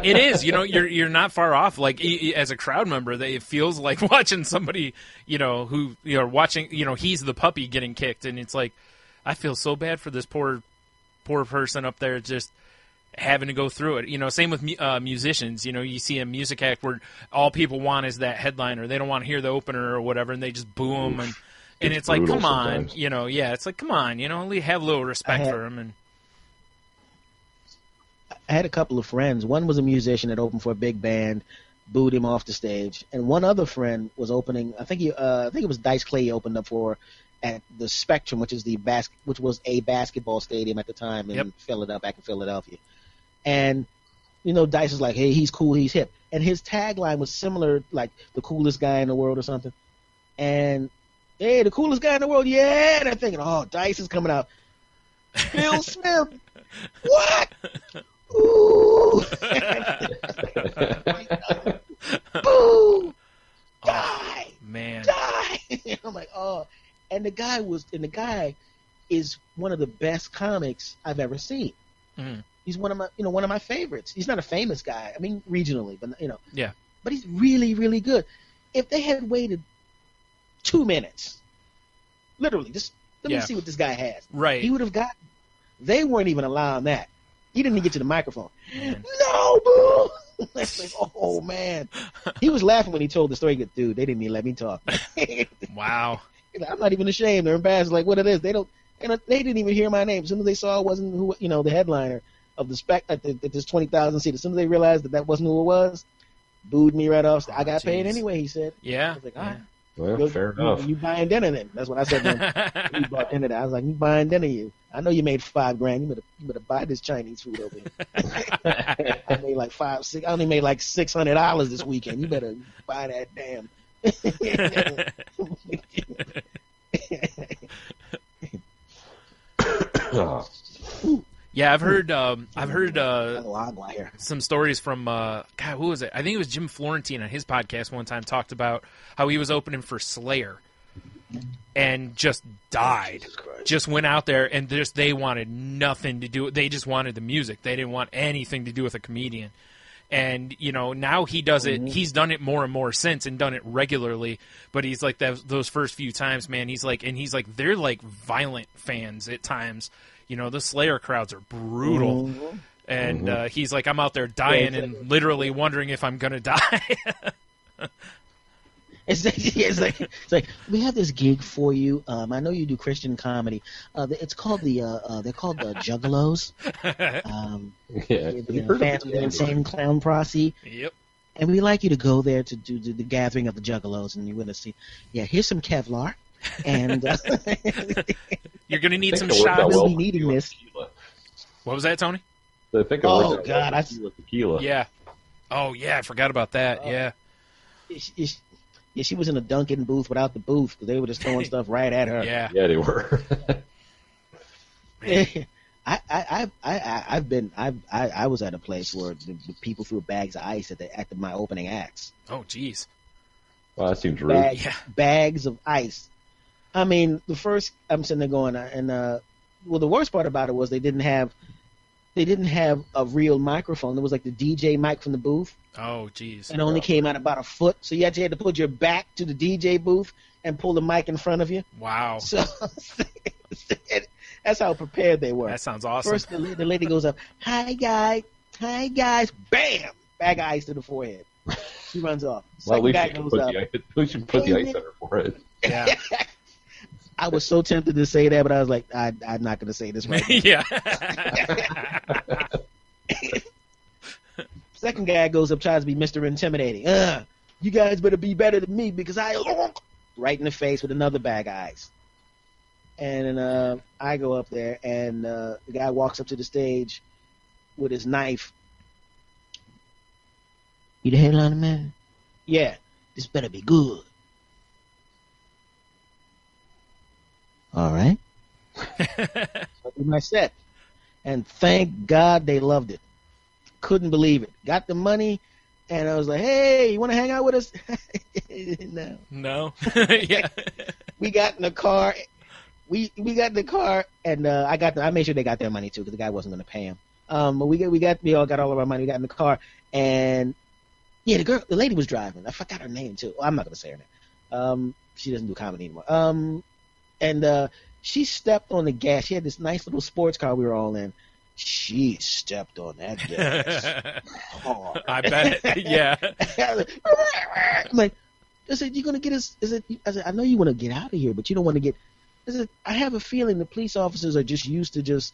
it is. You know, you're not far off. Like as a crowd member, it feels like watching somebody, you know, who watching. You know, he's the puppy getting kicked, and it's like I feel so bad for this poor person up there just having to go through it. You know, same with musicians. You know, you see a music act where all people want is that headliner. They don't want to hear the opener or whatever, and they just boo them and it's like, come on, sometimes. You know, yeah, it's like, come on, you know, have a little respect for him. And I had a couple of friends. One was a musician that opened for a big band, booed him off the stage, and one other friend was opening. I think it was Dice Clay opened up for at the Spectrum, which was a basketball stadium at the time in Philadelphia. And you know, Dice is like, hey, he's cool, he's hip, and his tagline was similar, like the coolest guy in the world or something, and. Hey, the coolest guy in the world, yeah! And I'm thinking, oh, Dice is coming out. Bill Smith! What? Ooh! Boo! Die! Man. Die! I'm like, oh. And the guy is one of the best comics I've ever seen. Mm. He's one of my favorites. He's not a famous guy. I mean, regionally, but you know. Yeah. But he's really, really good. If they had waited 2 minutes. Literally, just let me see what this guy has. Right. He would have gotten. They weren't even allowing that. He didn't even get to the microphone. Man. No, boo! Like, oh, man. He was laughing when he told the story. He goes, dude, they didn't even let me talk. Wow. I'm not even ashamed. They're embarrassed. Like, what it is. They didn't even hear my name. As soon as they saw it wasn't who, you know, the headliner of the at this 20,000 seat. As soon as they realized that wasn't who it was, booed me right off. I got paid anyway, he said. Yeah. I was like, all right. Well, fair enough. You buying dinner then? That's what I said to him. He bought dinner. I was like, you buying dinner? I know you made $5,000. You better buy this Chinese food over here. I made like I only made like $600 this weekend. You better buy that damn. Yeah, I've heard some stories from God, who was it? I think it was Jim Florentine on his podcast one time talked about how he was opening for Slayer and just died. Just went out there and they wanted nothing to do. They just wanted the music. They didn't want anything to do with a comedian. And you know, now he does it. He's done it more and more since and done it regularly. But he's like those first few times, man. He's like they're like violent fans at times. You know, the Slayer crowds are brutal. Mm-hmm. And he's like, I'm out there dying and literally wondering if I'm going to die. It's like, we have this gig for you. I know you do Christian comedy. It's called they're called the Juggalos. The fans of the Insane Clown Posse. Yep. And we'd like you to go there to do the gathering of the Juggalos, and you're going to see, here's some Kevlar. And you're going to need some it worked out shots. We'll well be for needing tequila. this. Tequila. What was that, Tony? I think it Oh, worked out God, well for tequila. Yeah. Oh, yeah, I forgot about that. Yeah. Yeah, she was in a Dunkin' booth without the booth because they were just throwing stuff right at her. Yeah. Yeah, they were. I was at a place where the people threw bags of ice at my opening acts. Oh, jeez. Well, that seems rude. Bags of ice. I mean, I'm sitting there going, the worst part about it was they didn't have a real microphone. It was like the DJ mic from the booth. Oh, jeez. It only came out about a foot, so you had to put your back to the DJ booth and pull the mic in front of you. Wow. So that's how prepared they were. That sounds awesome. First, the lady goes up, hi guys, bam, bag of ice to the forehead. She runs off. Well, at least guy you goes put up. the ice on her forehead. Yeah. I was so tempted to say that, but I was like, I'm not going to say this right now. Yeah. Second guy goes up, tries to be Mr. Intimidating. You guys better be better than me because right in the face with another bag of ice. And then I go up there, and the guy walks up to the stage with his knife. You the headliner, man? Yeah. This better be good. All right. I did my set. And thank God they loved it. Couldn't believe it. Got the money, and I was like, hey, you want to hang out with us? No. No. Yeah. We got in the car. We got in the car, and I made sure they got their money too because the guy wasn't going to pay him. But we all got all of our money. We got in the car, and yeah, the lady was driving. I forgot her name too. I'm not going to say her name. She doesn't do comedy anymore. And she stepped on the gas. She had this nice little sports car we were all in. She stepped on that gas. Hard. I bet. Yeah. I'm like, I said, you gonna get us? I said, I know you want to get out of here, but you don't want to get. I said, I have a feeling the police officers are just used to just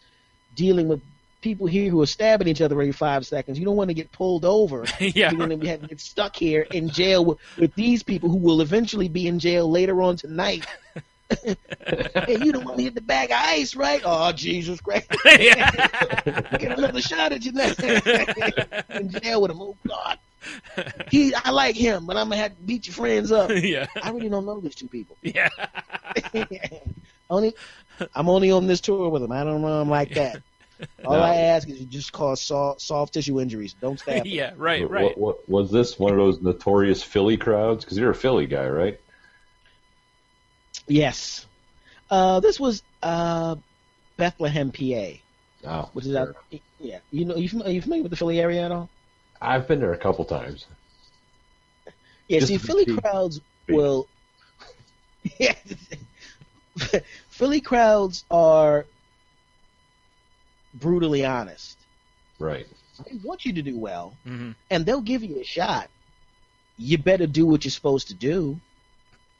dealing with people here who are stabbing each other every 5 seconds. You don't want to get pulled over. Yeah. You're going to get stuck here in jail with these people who will eventually be in jail later on tonight. Hey, you don't want me to hit the bag of ice, right? Oh, Jesus Christ. Get another shot at you now. In jail with him. Oh, God. I like him, but I'm going to have to beat your friends up. Yeah. I really don't know these two people. Yeah. I'm only on this tour with him. I don't know him like that. All I ask is you just cause soft tissue injuries. Don't stab me. Yeah, right. What, was this one of those notorious Philly crowds? Because you're a Philly guy, right? Yes. This was Bethlehem, PA. Oh, which is out. Yeah. Are you familiar with the Philly area at all? I've been there a couple times. Yeah. Just see, Philly crowds will. Yeah. Philly crowds are brutally honest. Right. They want you to do well, Mm-hmm. and they'll give you a shot. You better do what you're supposed to do.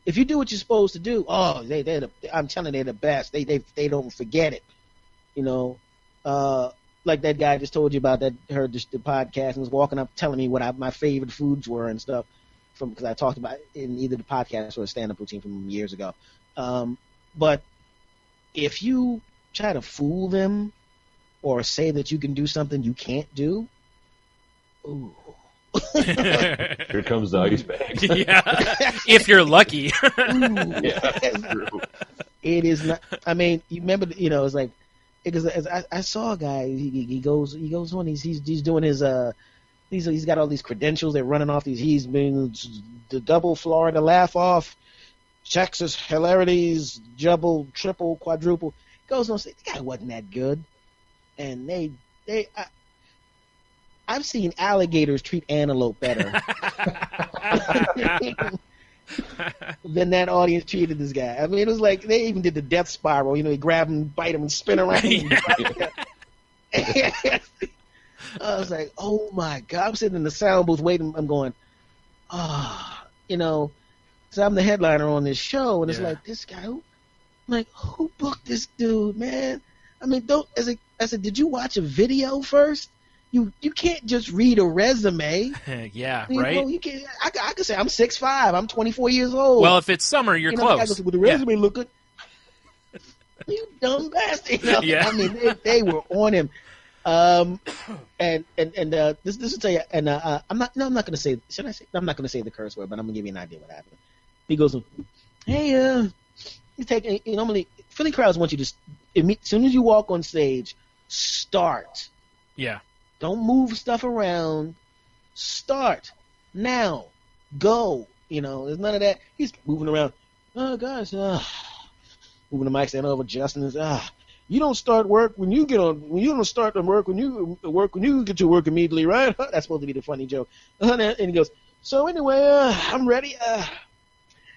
If you do what you're supposed to do, I'm telling you, they're the best. They don't forget it. You know, like that guy I just told you about that heard the podcast and was walking up telling me what my favorite foods were and stuff because I talked about it in either the podcast or a stand-up routine from years ago. But if you try to fool them or say that you can do something you can't do, ooh. Here comes the ice bag. Yeah. If you're lucky. Yeah, true. It is not. I mean, you remember? You know, it's like because I saw a guy. He goes on. He's doing his he's got all these credentials. They're running off these. He's been the double Florida laugh off, Texas hilarities, double, triple, quadruple. Goes on. Say the guy wasn't that good, and I've seen alligators treat antelope better than that audience treated this guy. I mean, it was like they even did the death spiral. You know, they grab him, bite him, and spin around. I was like, oh my God. I'm sitting in the sound booth waiting. I'm going, you know, so I'm the headliner on this show, and it's like, this guy, who booked this dude, man? I mean, I said, did you watch a video first? You can't just read a resume. Yeah, You right? know, you can't. I could say I'm 6'5", I'm 24 years old. Well, if it's summer, you're close. I go say, well, the resume look good. You dumb bastard. You know? Yeah. I mean, they were on him. And this will tell you. And I'm not going to say. Should I say? I'm not going to say the curse word, but I'm going to give you an idea what happened. He goes, hey, you take. Normally, Philly crowds want you to, as soon as you walk on stage, start. Yeah. Don't move stuff around. Start now. Go. There's none of that. He's moving around. Oh gosh. Moving the mic, standing over Justin. You don't start work when you get on. You don't start the work when you get to work immediately, right? That's supposed to be the funny joke. And he goes, so anyway, I'm ready.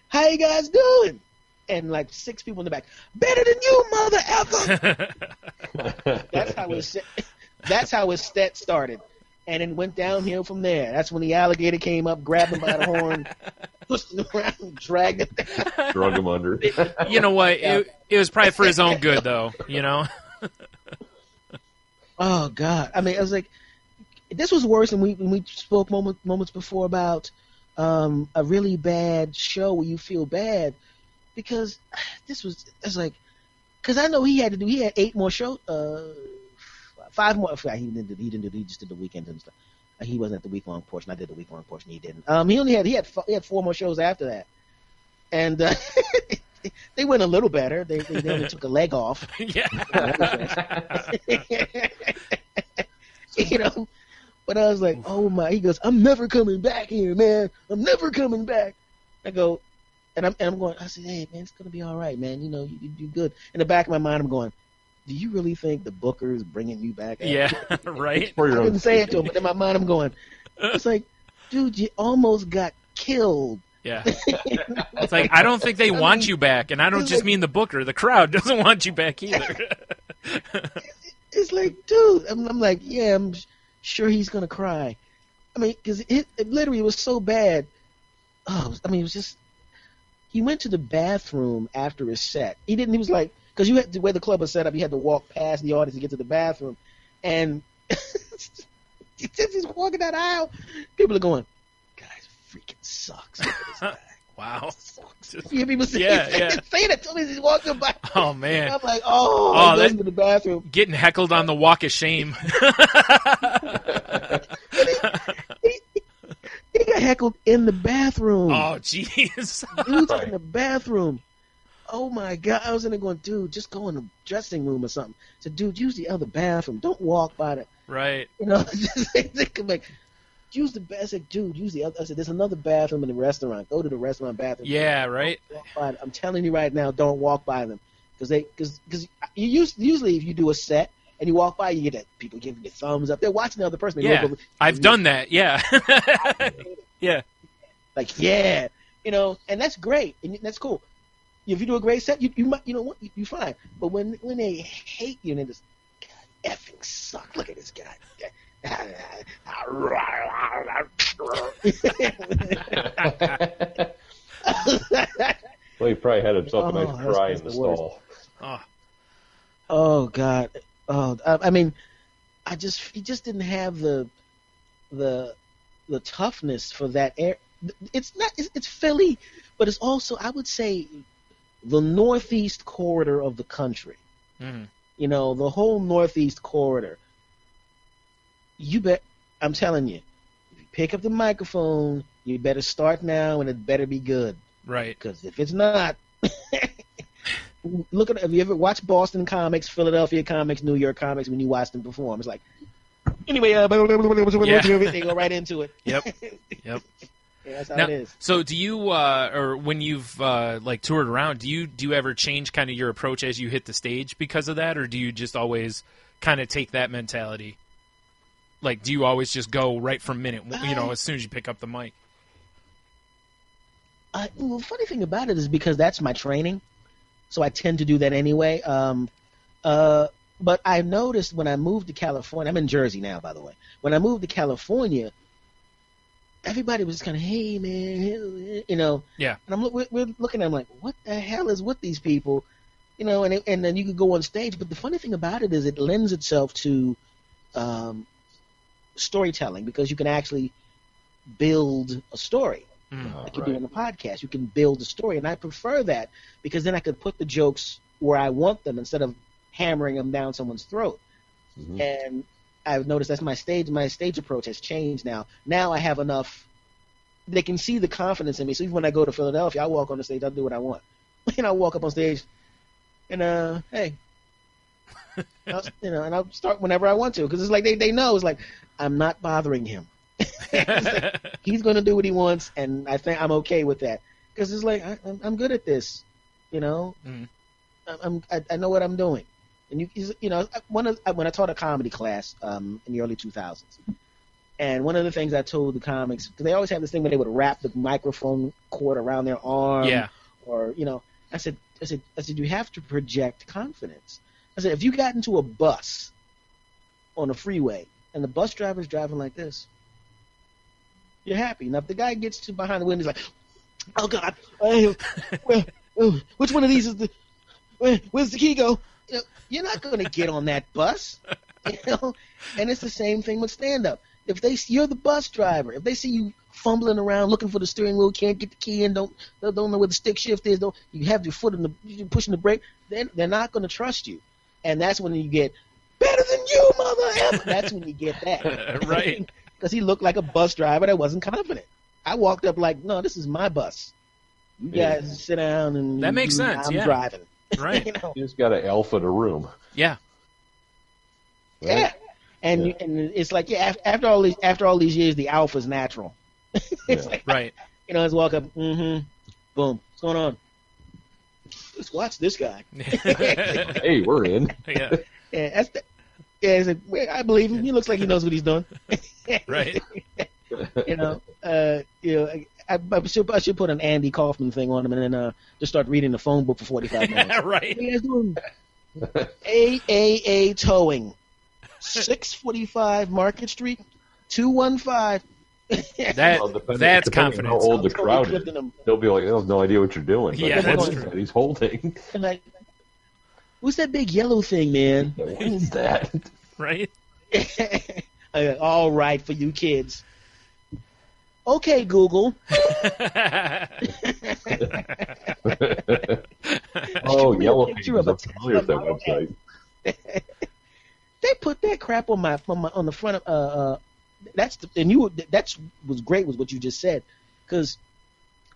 How you guys doing? And like 6 people in the back, better than you, mother effer. That's how his set started, and it went downhill from there. That's when the alligator came up, grabbed him by the horn, pushed him around, and dragged him down. Drug him under. You know what? It was probably for his own good, though. Oh God! I mean, I was like, this was worse than when we spoke moments before about a really bad show where you feel bad because because I know he had 8 more shows. 5 more. He just did the weekend and stuff. He wasn't at the week-long portion. I did the week-long portion. He didn't. He had 4 more shows after that, and they went a little better. They only took a leg off. Yeah. But I was like, oh my. He goes, I'm never coming back here, man. I'm never coming back. I go, and I'm going. I said, hey man, it's gonna be all right, man. You do good. In the back of my mind, I'm going, do you really think the Booker is bringing you back? Yeah, right. I didn't say it to him, but in my mind I'm going, it's like, dude, you almost got killed. Yeah. It's like, I don't think they want you back, and I don't just mean the Booker. The crowd doesn't want you back either. It's like, dude, I'm like, yeah, I'm sure he's going to cry. I mean, because it literally was so bad. Oh, I mean, it was just, he went to the bathroom after his set. He was like, because you had the way the club was set up, you had to walk past the audience to get to the bathroom, and he's walking down the aisle. People are going, "Guys, freaking sucks." Wow. You hear people saying that to me as he's walking by. Oh man. I'm like, he goes into the bathroom, getting heckled on the walk of shame. He got heckled in the bathroom. Oh jeez. Dude's in the bathroom. Oh my God! I was in there going, dude, just go in the dressing room or something. I said, dude, use the other bathroom. Don't walk by the. Right. Just like, use the bathroom. I said, dude, use the other. I said, there's another bathroom in the restaurant. Go to the restaurant bathroom. Yeah, right. I'm telling you right now, don't walk by them because usually if you do a set and you walk by, you get that people giving you thumbs up. They're watching the other person. Yeah, I've done that. Yeah. Yeah. Like and that's great and that's cool. If you do a great set, you might, you fine. But when they hate you and they just, God, effing suck. Look at this guy. Well, he probably had himself a nice cry in the stall. Oh God. Oh, I mean, he just didn't have the toughness for that air. It's Philly, but it's also, I would say, the northeast corridor of the country. Mm-hmm. The whole northeast corridor. I'm telling you, if you pick up the microphone, you better start now and it better be good. Right. Because if it's not, have you ever watched Boston comics, Philadelphia comics, New York comics when you watch them perform? It's like, anyway, they go right into it. Yep. Yeah, that's how now, it is. So do you, or when you've toured around, do you ever change kind of your approach as you hit the stage because of that, or do you just always kind of take that mentality? Like, do you always just go right from minute, as soon as you pick up the mic? Well, the funny thing about it is because that's my training, so I tend to do that anyway. But I noticed when I moved to California, I'm in Jersey now, by the way. When I moved to California, everybody was kind of, hey, man, Yeah. And we're looking at them like, what the hell is with these people? And then you could go on stage. But the funny thing about it is it lends itself to storytelling, because you can actually build a story. Like you do in the podcast. You can build a story, and I prefer that because then I could put the jokes where I want them instead of hammering them down someone's throat. Mm-hmm. And I've noticed that's my stage approach has changed now. Now I have enough. They can see the confidence in me. So even when I go to Philadelphia, I walk on the stage, I'll do what I want. And I'll walk up on stage, and hey, and I'll start whenever I want to, because it's like they know it's like I'm not bothering him. Like, he's going to do what he wants, and I think I'm okay with that, because it's like I'm good at this, you know. I know what I'm doing. And when I taught a comedy class in the early 2000s, and one of the things I told the comics, because they always have this thing where they would wrap the microphone cord around their arm, or I said you have to project confidence. I said, if you got into a bus on a freeway and the bus driver's driving like this, you're happy. Now, if the guy gets to behind the window, he's like, oh, God, which one of these is the, where's the key go? You're not going to get on that bus. And it's the same thing with stand-up. If you're the bus driver, if they see you fumbling around looking for the steering wheel, can't get the key in, don't know where the stick shift is, you have your foot you're pushing the brake, then they're not going to trust you. And that's when you get, better than you, mother effer. That's when you get that. Right. Because he looked like a bus driver that wasn't confident. I walked up like, no, this is my bus. You guys sit down and that makes sense. I'm driving. Right. You just got to alpha the room. Yeah. Right? Yeah. And it's like, after all these years, the alpha's natural. It's like, right. Let's walk up. Boom. What's going on? Let's watch this guy. Hey, we're in. Yeah. I believe him. He looks like he knows what he's doing. Right. I should put an Andy Kaufman thing on him and then just start reading the phone book for 45 minutes. Right. What are you guys doing? AAA Towing, 645 Market Street, 215. That's confidence. How old the crowd is. They'll be like, they have no idea what you're doing. Yeah, that's true. He's holding. And like, what's that big yellow thing, man? What is that? Right. All right, for you kids. Okay, Google. Oh, Yellow Pages. I'm familiar with that website. They put that crap on the front of that was great was what you just said, because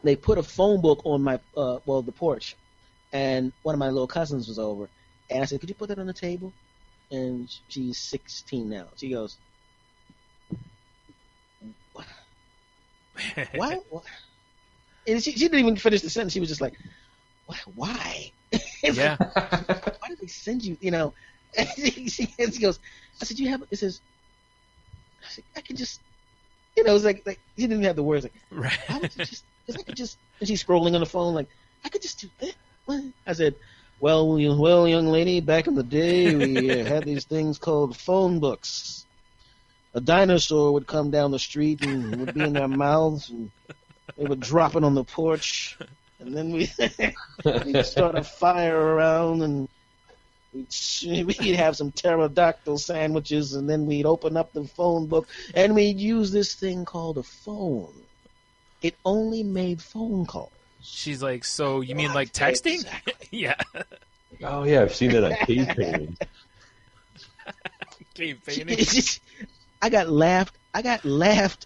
they put a phone book on my the porch, and one of my little cousins was over, and I said, could you put that on the table? And she's 16 now. She goes, why? And she didn't even finish the sentence. She was just like, why? Yeah. Why did they send you? And she goes, I said, you have? It says, I said, I can just, it was like he didn't have the words. Like, right. Why would you just? Because I could just. And she's scrolling on the phone like, I could just do that. What? I said, well, young lady, back in the day, we had these things called phone books. A dinosaur would come down the street and it would be in their mouths, and they would drop it on the porch, and then we'd start a fire around, and we'd have some pterodactyl sandwiches, and then we'd open up the phone book, and we'd use this thing called a phone. It only made phone calls. She's like, so you mean like texting? Exactly. Yeah. Oh, yeah, I've seen it on cave paintings. Cave paintings. I got laughed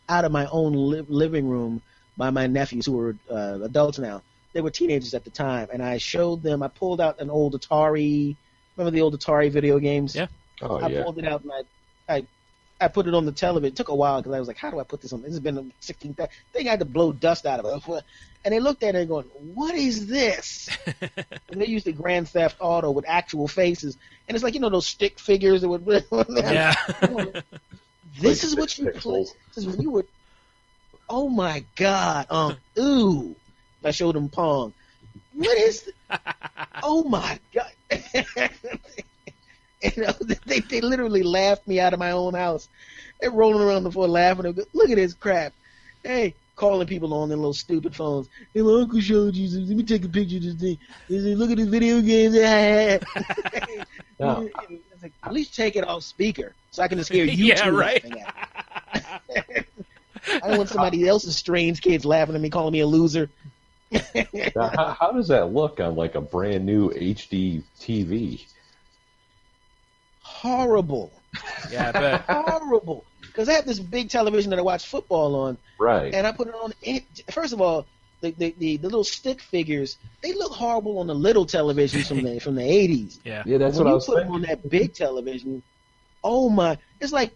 out of my own living room by my nephews, who were adults now. They were teenagers at the time, and I showed them. I pulled out an old Atari. Remember the old Atari video games? Yeah. Oh, I pulled it out, and I put it on the television. It took a while because I was like, how do I put this on? This has been a 16th thing. I had to blow dust out of it. And they looked at it going, what is this? And they used the Grand Theft Auto with actual faces. And it's like, those stick figures that would... Yeah. This is what you play. This is when you were... Oh, my God. Ooh. I showed them Pong. What is... Oh, my God. They literally laughed me out of my own house. They're rolling around the floor laughing. They go, look at this crap. Hey, calling people on their little stupid phones. Hey, my uncle showed you. Let me take a picture of this thing. They say, look at this video game. No. At least take it off speaker so I can just hear you yeah, two right. laughing at it. I don't want somebody else's strange kids laughing at me, calling me a loser. Now, how does that look on like a brand new HD TV? Horrible. Yeah, I bet. Horrible. Because I have this big television that I watch football on, Right. and I put it on. First of all, the little stick figures, they look horrible on the little televisions from the 80s. Yeah. Yeah, that's when what I you was put them thinking. on that big television, oh my! It's like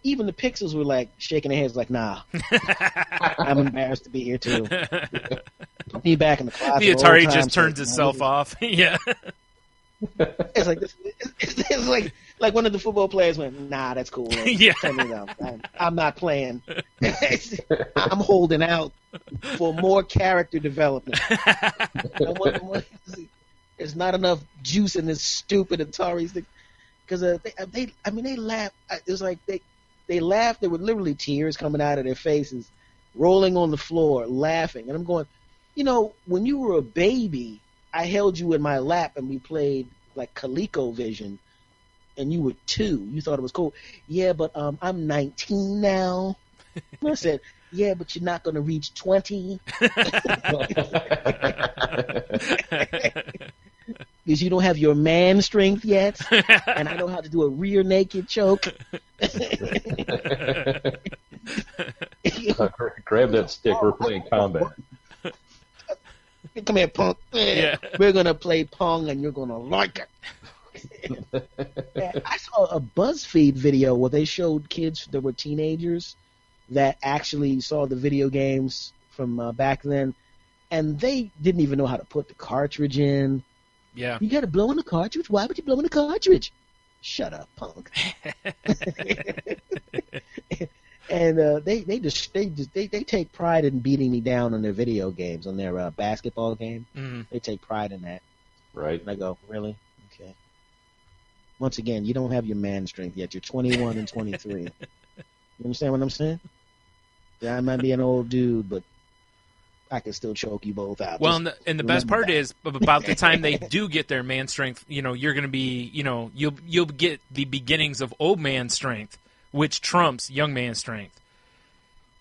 even the pixels were like shaking their heads, like, nah. I'm embarrassed to be here too. Put me back in the closet. The all Atari time, just so turns itself off. Yeah. It's like this. It's like one of the football players went, nah, that's cool. Man. Yeah. Turn me down. I'm not playing. I'm holding out for more character development. There's not enough juice in this stupid Atari stick. Because they laughed. It was like they laughed. There were literally tears coming out of their faces, rolling on the floor, laughing. And I'm going, when you were a baby, I held you in my lap and we played like ColecoVision, and you were 2. You thought it was cool. Yeah, but I'm 19 now. And I said, yeah, but you're not going to reach 20. Because you don't have your man strength yet, and I know how to do a rear naked choke. Grab that stick. We're playing combat. Come here, punk. Yeah. We're going to play Pong, and you're going to like it. I saw a BuzzFeed video where they showed kids that were teenagers that actually saw the video games from back then, and they didn't even know how to put the cartridge in. Yeah. You got to blow in the cartridge? Why would you blow in the cartridge? Shut up, punk. And they take pride in beating me down on their video games, on their basketball game. Mm-hmm. They take pride in that. Right. And I go, really? Okay. Once again, you don't have your man strength yet. You're 21 and 23. You understand what I'm saying? Yeah, I might be an old dude, but I can still choke you both out. Well, and the best part is about the time they do get their man strength, you're going to be, you'll get the beginnings of old man strength, which trumps young man strength.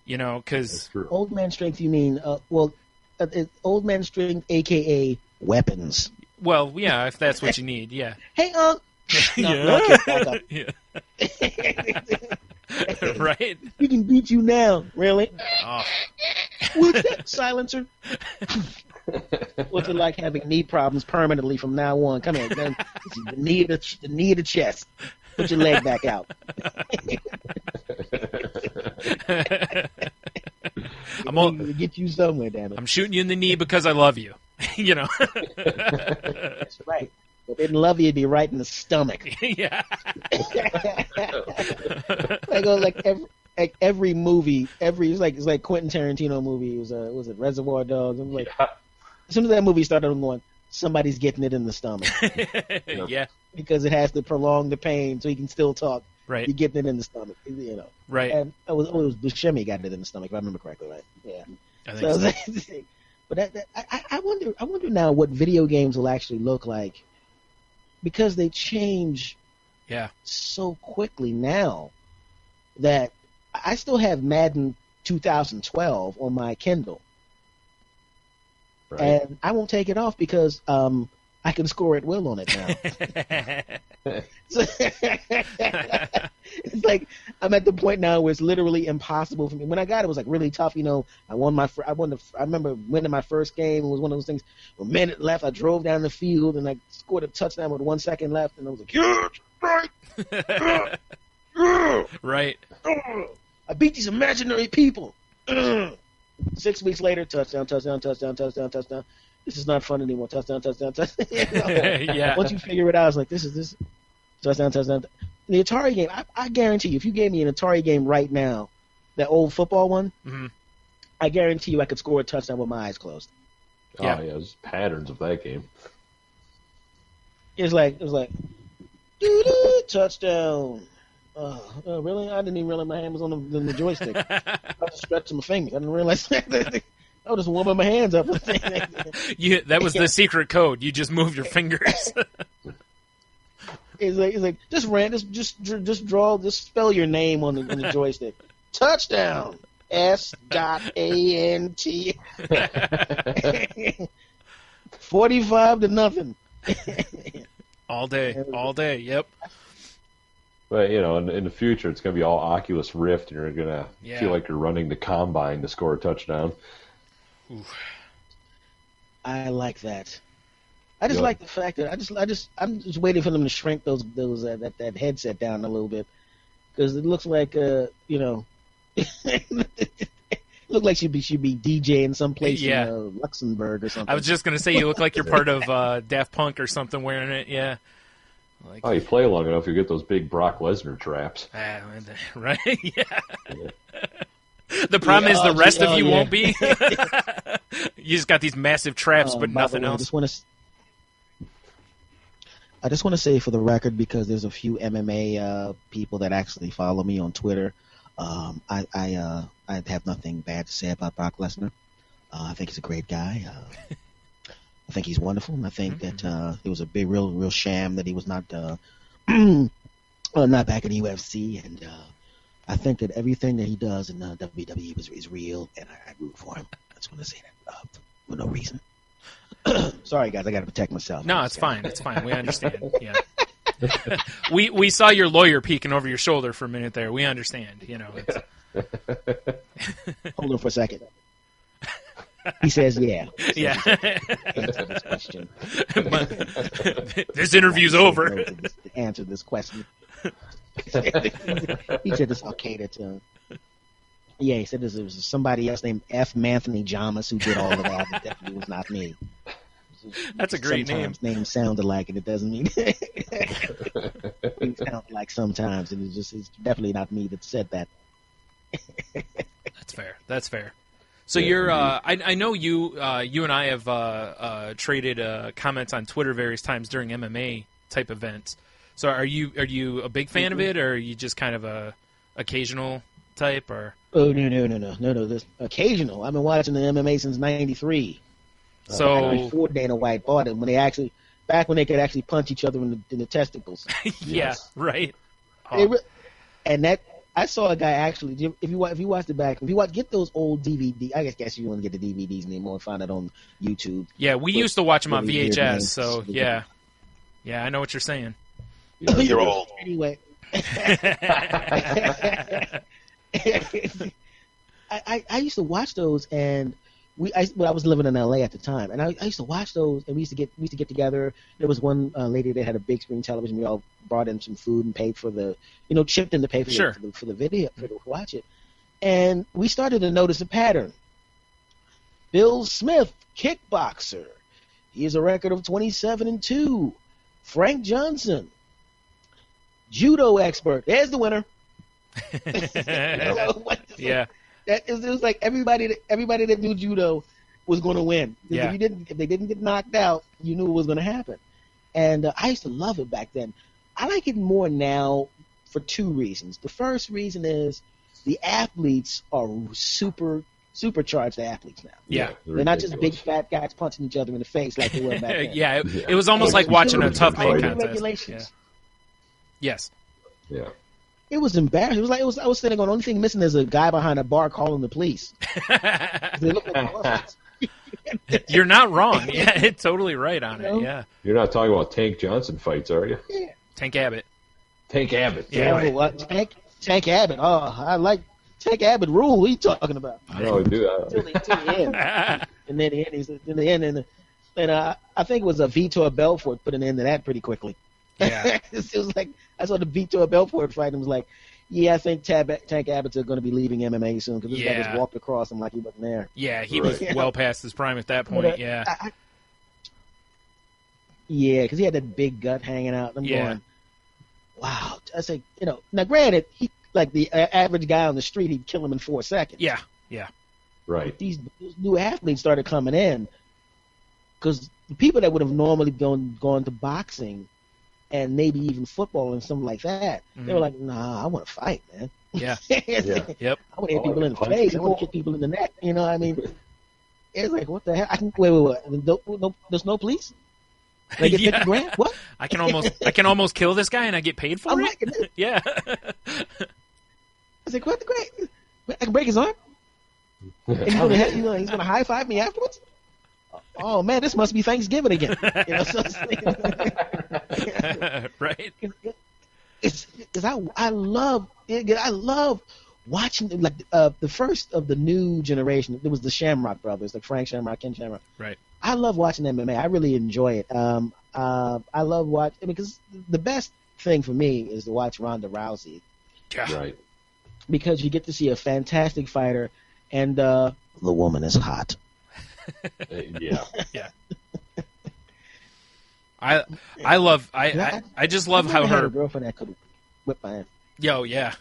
Because old man strength, you mean? Old man strength, aka weapons. Well, yeah, if that's what you need, yeah. Hey, back up. Yeah. Right? We can beat you now. Really? Oh. What's that, silencer? What's it like having knee problems permanently from now on? Come here, man. The knee of the chest. Put your leg back out. We'll get you somewhere, damn it. I'm shooting you in the knee because I love you. That's right. If they didn't love you, it'd be right in the stomach. Yeah. Every movie, it's like Quentin Tarantino movie. It was it Reservoir Dogs? I'm like, as soon as that movie started, I'm going, somebody's getting it in the stomach. Yeah. Because it has to prolong the pain so he can still talk. Right. You're getting it in the stomach, Right. And it was Buscemi got it in the stomach, if I remember correctly, right? Yeah. I think so. But I wonder now what video games will actually look like, because they change so quickly now that I still have Madden 2012 on my Kindle. Right. And I won't take it off because I can score at will on it now. It's like I'm at the point now where it's literally impossible for me. When I got it, it was like really tough. I remember winning my first game. It was one of those things. A minute left, I drove down the field and I scored a touchdown with 1 second left, and I was like, "Yeah, right, right." I beat these imaginary people." 6 weeks later, touchdown. This is not fun anymore. Touchdown. Yeah. Once you figure it out, it's like this touchdown. The Atari game, I guarantee you, if you gave me an Atari game right now, that old football one, mm-hmm. I guarantee you I could score a touchdown with my eyes closed. Yeah. Oh yeah, there's patterns of that game. It was like doo-doo, touchdown. Oh, really? I didn't even realize my hand was on the joystick. I was stretching my fingers. I didn't realize I was just warming my hands up. That was the secret code. You just moved your fingers. It's like just spell your name on the joystick. touchdown. S.ANT. 45-0. All day. Yep. But, in the future, it's going to be all Oculus Rift, and you're going to feel like you're running the combine to score a touchdown. Oof. I like that. I just like the fact that I'm just waiting for them to shrink that headset down a little bit, because it looks like look like she'd be DJing someplace in Luxembourg or something. I was just gonna say, you look like you're part of Daft Punk or something wearing it. Yeah. You play long enough, you get those big Brock Lesnar traps. Right? Yeah. The problem is the rest of you won't be. You just got these massive traps, but nothing else. I just want to say for the record, because there's a few MMA people that actually follow me on Twitter. I have nothing bad to say about Brock Lesnar. I think he's a great guy. I think he's wonderful, and I think that it was a big, real sham that he was not back in the UFC. And I think that everything that he does in WWE is real, and I root for him. I just want to say that for no reason. Sorry, guys, I got to protect myself. No, it's fine. It's fine. We understand. Yeah. We saw your lawyer peeking over your shoulder for a minute there. We understand. Hold on for a second. He says, "Yeah." Yeah. Answer this question. This interview's over. Answer this question. He said this Al-Qaeda to him. Yeah, he said there was somebody else named F. Manthony Jamas who did all of that. It definitely was not me. That's a great name. Sometimes names sound alike, and it doesn't mean things sound alike sometimes, and it's definitely not me that said that. That's fair. So you're, I know you and I have traded comments on Twitter various times during MMA type events. So are you a big fan of it, or are you just kind of a occasional type, or? Oh no! This occasional. I've been watching the MMA since '93. So before Dana White bought it, when they could actually punch each other in the testicles. Yeah, right. And that I saw a guy actually. If you watch it back, get those old DVD. I guess you don't get the DVDs anymore and find it on YouTube. Yeah, we used to watch them on VHS. So yeah, I know what you're saying. You're old. Anyway. I used to watch those, and I was living in LA at the time, and I used to watch those, and we used to get together. There was one lady that had a big screen television. We all brought in some food and paid for chipped in to pay for the video to watch it, and we started to notice a pattern. Bill Smith, kickboxer, he has a record of 27-2. Frank Johnson, judo expert. There's the winner. Yeah. It was like everybody that knew judo was going to win. Yeah. If they didn't get knocked out, you knew it was going to happen. And I used to love it back then. I like it more now for two reasons. The first reason is the athletes are supercharged athletes now. Yeah. They're not just big fat guys punching each other in the face like they were back then. Yeah, it was almost like watching a tough man contest. Regulations. Yeah. Yes. Yeah. It was embarrassing. I was sitting on. The only thing missing is a guy behind a bar calling the police. They look like buses. You're not wrong. Yeah, it's totally right on it. Yeah. You're not talking about Tank Johnson fights, are you? Yeah. Tank Abbott. Tank Abbott. Yeah. Oh, what? Tank Abbott. Oh, I like Tank Abbott rule. What are you talking about? No, do Till the end. And then in the end, and I think it was a Vitor Belfort put an end to that pretty quickly. Yeah. It was like I saw the Vitor Belfort fight and was like, yeah, I think Tank Abbott's going to be leaving MMA soon because this guy just walked across him like he wasn't there. Yeah, he was well past his prime at that point. Yeah. Yeah, because he had that big gut hanging out. I'm going, wow. I say, now granted, he like the average guy on the street, he'd kill him in 4 seconds. Yeah. Right. But these new athletes started coming in because the people that would have normally gone to boxing and maybe even football and something like that, they were like, nah, I want to fight, man. Yeah. Yep. I want to hit people in the face. I want to kick people in the neck. You know what I mean? It's like, what the hell? Wait. There's no police? They get 50 grand? What? I can almost kill this guy and I get paid for it? Like, yeah. I was like, what the great? I can break his arm? And he's gonna high five me afterwards? Oh man, this must be Thanksgiving again. So right? Because I love watching the first of the new generation. It was the Shamrock brothers, like Frank Shamrock, Ken Shamrock. Right. I love watching MMA. I really enjoy it. I love watching because the best thing for me is to watch Ronda Rousey. Yeah. Right. Because you get to see a fantastic fighter, and the woman is hot. Yeah. Yeah. I just love how had her a girlfriend that could whip my ass. Yo, yeah.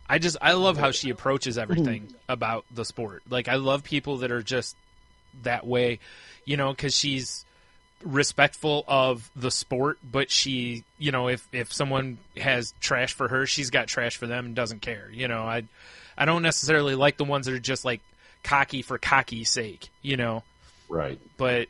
I love how she approaches everything about the sport. Like, I love people that are just that way, because she's respectful of the sport, but she, if someone has trash for her, she's got trash for them and doesn't care. I don't necessarily like the ones that are just like cocky for cocky's sake, Right. But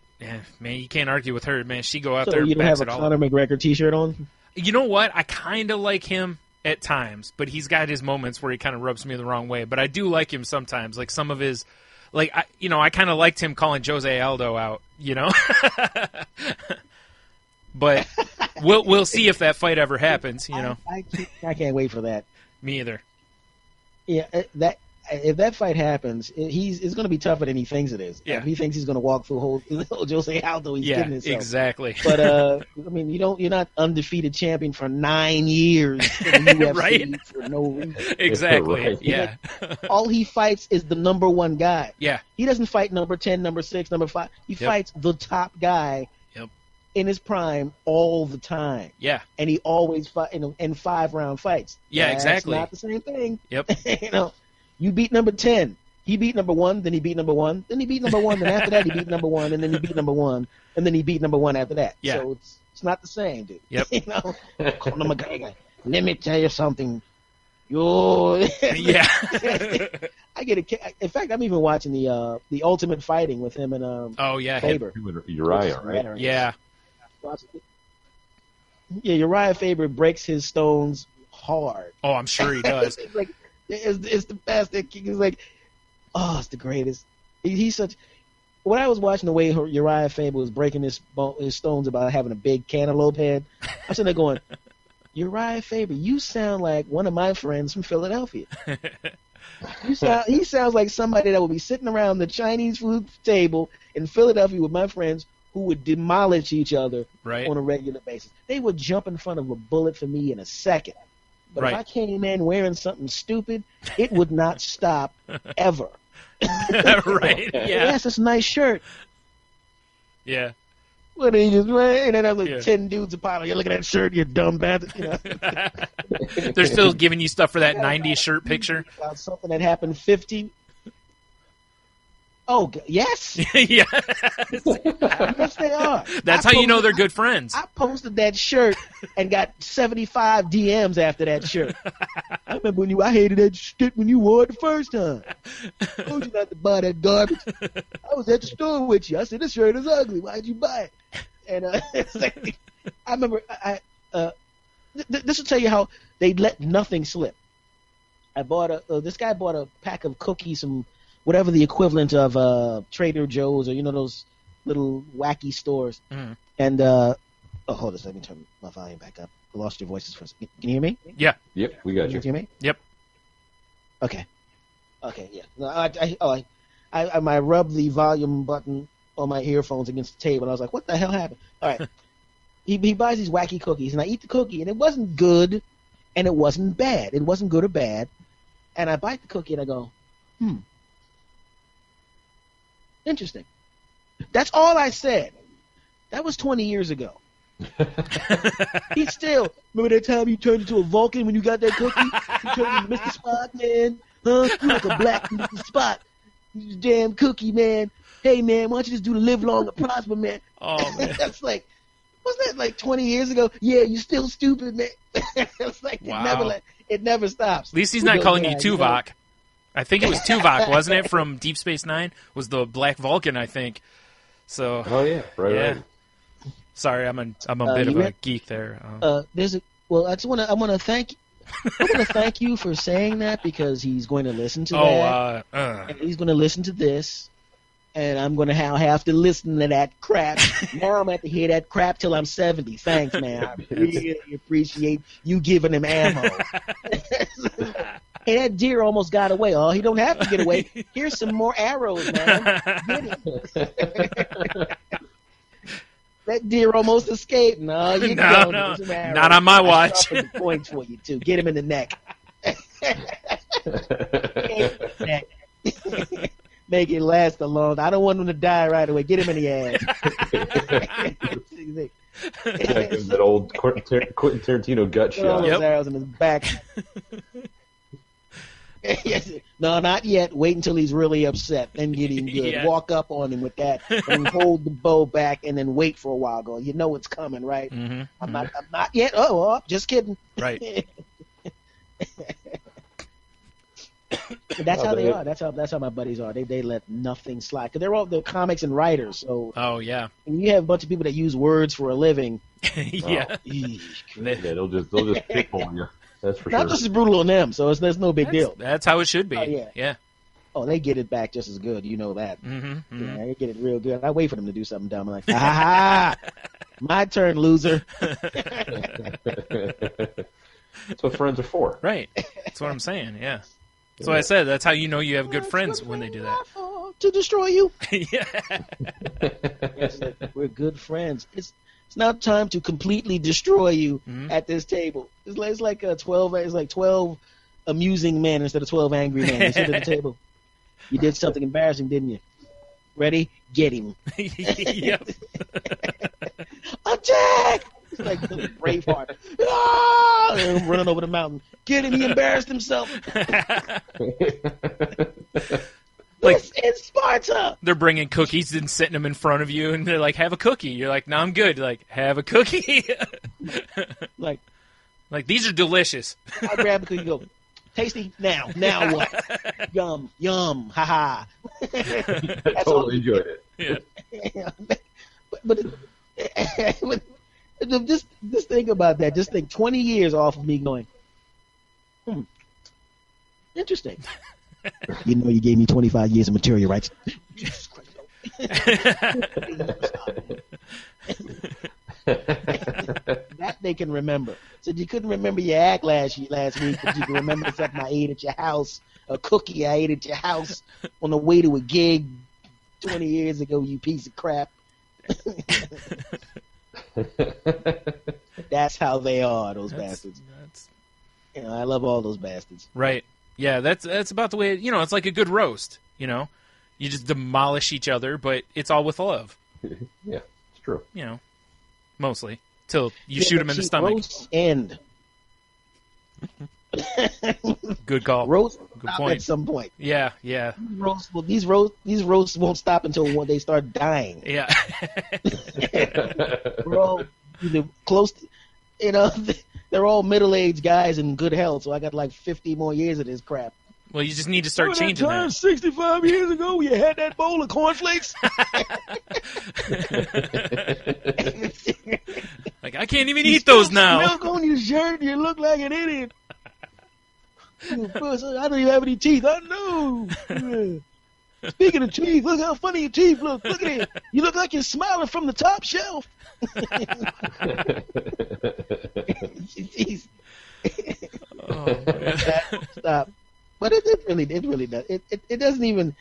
man, you can't argue with her, man. She go out So there. you don't backs have a it all Conor up. McGregor T-shirt on? You know what? I kind of like him at times, but he's got his moments where he kind of rubs me the wrong way. But I do like him sometimes. Like some of his, I kind of liked him calling Jose Aldo out. But we'll see if that fight ever happens. I can't wait for that. Me either. Yeah, if that fight happens, it's going to be tougher than he thinks it is. Yeah. If he thinks he's going to walk through whole Jose Aldo, he's kidding himself. Exactly. But you're not undefeated champion for 9 years in the UFC Right? for no reason. Exactly. Right. Yeah. All he fights is the number one guy. Yeah. He doesn't fight number 10, number 6, number 5. He fights the top guy. Yep. In his prime all the time. Yeah. And he always fight in 5-round fights. Yeah, That's exactly. not the same thing. Yep. You beat number 10. He beat number 1, then he beat number 1, then he beat number 1, then after that he beat number 1, and then he beat number 1, and then he beat number 1 after that. Yeah. So it's not the same, dude. Yep. Conor McGregor, let me tell you something. Yeah. I get a. In fact, I'm even watching the Ultimate Fighting with him and Oh yeah. Faber. Uriah, right? Yeah. Yeah, Uriah Faber breaks his stones hard. Oh, I'm sure he does. It's the best. It's like, it's the greatest. He's such. When I was watching the way Uriah Faber was breaking his stones about having a big cantaloupe head, I'm sitting there going, Uriah Faber, you sound like one of my friends from Philadelphia. He sounds like somebody that would be sitting around the Chinese food table in Philadelphia with my friends who would demolish each other on a regular basis. They would jump in front of a bullet for me in a second. But if I came in wearing something stupid, it would not stop ever. Right. Yeah. Yes, it's a nice shirt. Yeah. What are you just wearing? And I'm like 10 dudes apart. You look at that shirt, you dumb bastard. They're still giving you stuff for that 90s shirt picture. About something that happened 50. Oh, yes. Yeah. Yes, they are. That's how you know they're good friends. I posted that shirt and got 75 DMs after that shirt. I remember I hated that shit when you wore it the first time. I told you not to buy that garbage. I was at the store with you. I said, this shirt is ugly. Why'd you buy it? And it's like, I remember, this will tell you how they let nothing slip. I bought this guy bought a pack of cookies from whatever the equivalent of Trader Joe's or those little wacky stores. Mm. And hold on, let me turn my volume back up. I lost your voices for a second. Can you hear me? Yeah. Yep, we got you. Can you hear me? Yep. Okay, yeah. No, I rubbed the volume button on my earphones against the table, and I was like, what the hell happened? All right. He buys these wacky cookies, and I eat the cookie, and it wasn't good, and it wasn't bad. It wasn't good or bad. And I bite the cookie, and I go, interesting. That's all I said. That was 20 years ago. He still, remember that time you turned into a Vulcan when you got that cookie? You turned into Mr. Spock, man. Huh? You like a black Mr. Spock. You damn cookie, man. Hey, man, why don't you just do the live long and prosper, man? Oh, man. That's like, wasn't that like 20 years ago? Yeah, you still stupid, man. It's like, Wow. it never stops. At least he's not calling you Tuvok. I think it was Tuvok, wasn't it, from Deep Space Nine? Was the Black Vulcan, I think. So. Oh yeah, right. Sorry, I'm a bit of a geek there. I want to thank I want to thank you for saying that because he's going to listen to that. And he's going to listen to this. And I'm going to have to listen to that crap. Now I'm going to have to hear that crap till I'm 70. Thanks, man. I really appreciate you giving him ammo. Hey, that deer almost got away. Oh, he don't have to get away. Here's some more arrows, man. Get him. That deer almost escaped. No, you don't. No. Not on my watch. The points for you, too. Get him in the neck. Make it last a long. I don't want him to die right away. Get him in the ass. That old Quentin Tarantino gut shot. All those arrows in his back. No, not yet. Wait until he's really upset. Then get him good. Yeah. Walk up on him with that and hold the bow back and then wait for a while. Go, you know it's coming, right? Mm-hmm. I'm not yet. Oh, just kidding. Right. That's how they are. That's how my buddies are. They let nothing slide because they're comics and writers. So yeah. When you have a bunch of people that use words for a living, yeah, they'll just pick on you. That's for sure. Not just as brutal on them, so there's no big deal. That's how it should be. Yeah. Oh, they get it back just as good. You know that. Mm-hmm. Yeah, they get it real good. I wait for them to do something dumb. I'm like, ha! My turn, loser. That's what friends are for. Right. That's what I'm saying. Yeah. That's what I said. That's how you know you have good friends when they do that. To destroy you. Yeah. We're good friends. It's now time to completely destroy you at this table. It's like 12. It's like 12 amusing men instead of 12 angry men. They sit at the table. You did something embarrassing, didn't you? Ready? Get him. Yep. Attack! It's like the Braveheart. Ah! And running over the mountain. Get him. He embarrassed himself. Like it's Sparta. They're bringing cookies and setting them in front of you, and they're like, "Have a cookie." You're like, "No, I'm good." Like, "Have a cookie." like these are delicious. I grab a cookie. Go, tasty. Now what? Yum, haha. I totally enjoyed it. Yeah. but just think about that. Just think 20 years off of me going, interesting. You know you gave me 25 years of material, right? Jesus Christ. That they can remember. So you couldn't remember your act last week, but you can remember something I ate at your house, a cookie I ate at your house on the way to a gig 20 years ago, you piece of crap. That's how they are, those bastards. You know, I love all those bastards. Right. Yeah, that's about the way, it's like a good roast, You just demolish each other, but it's all with love. Yeah, it's true. Mostly. Till you shoot them in the stomach. Roast end. Good call. Roast Good stop point. at some point. Yeah. These roasts won't stop until they start dying. Yeah. We're all close to, they're all middle-aged guys in good health, so I got like 50 more years of this crap. Well, you just need to start changing that. 65 years ago, you had that bowl of cornflakes. Like, I can't even eat those now. Milk on your shirt, you look like an idiot. I don't even have any teeth. I know. Speaking of teeth, look how funny your teeth look. Look at it. You look like you're smiling from the top shelf. Jeez. Oh, man. Stop. But it really does. It doesn't even.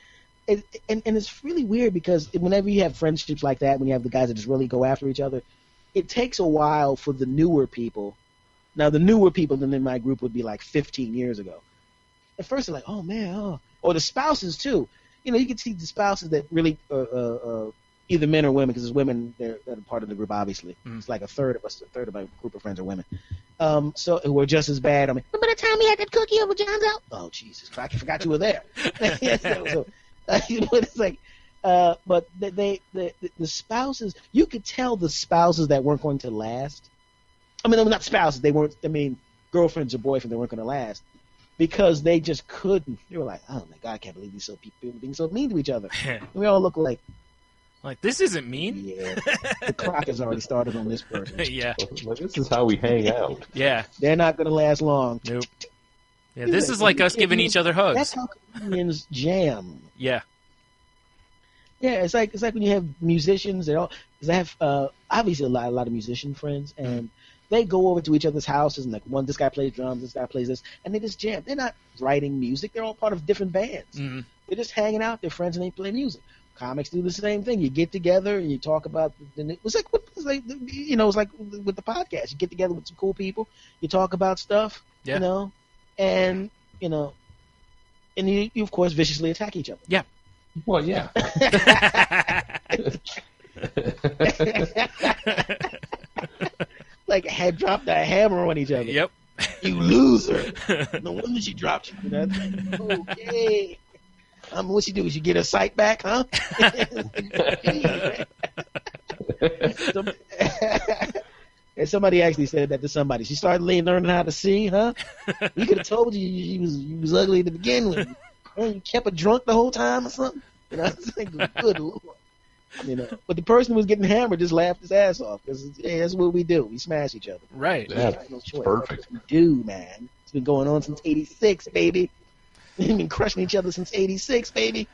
And it's really weird because whenever you have friendships like that, when you have the guys that just really go after each other, it takes a while for the newer people. Now, the newer people in my group would be like 15 years ago. At first, they're like, oh, man, or the spouses, too. You can see the spouses that really either men or women, because it's women, they're part of the group, obviously. It's like a third of my group of friends are women. So who are just as bad. I mean, remember the time we had that cookie over John's house? Oh, Jesus, I forgot you were there. But it's like, but the spouses, you could tell the spouses that weren't going to last. I mean, not spouses, they weren't, girlfriends or boyfriends, they weren't going to last. Because they just couldn't. They were like, oh, my God, I can't believe these people being so mean to each other. And we all look like, Like, this isn't mean. Yeah, the clock has already started on this person. Yeah. Like, this is how we hang out. Yeah. They're not going to last long. Nope. Yeah, this is like us giving each other hugs. That's how comedians jam. Yeah. Yeah, it's like when you have musicians. Because I have obviously a lot of musician friends, and they go over to each other's houses, and like this guy plays drums, this guy plays this, and they just jam. They're not writing music; they're all part of different bands. Mm-hmm. They're just hanging out. They're friends, and they play music. Comics do the same thing. You get together and you talk about. It's like with the podcast. You get together with some cool people. You talk about stuff. Yeah. And you of course viciously attack each other. Yeah. Well, yeah. Like had dropped a hammer on each other. Yep. You loser. No wonder she dropped you. Okay. What she do? She get her sight back, huh? And somebody actually said that to somebody. She started learning how to see, huh? You could have told you was ugly to begin with. You kept her drunk the whole time or something. It's like, good Lord. But the person who was getting hammered just laughed his ass off because that's what we do. We smash each other. Right. Yeah, No choice. perfect. That's what we do, man. It's been going on since '86, baby. We've been crushing each other since '86, baby.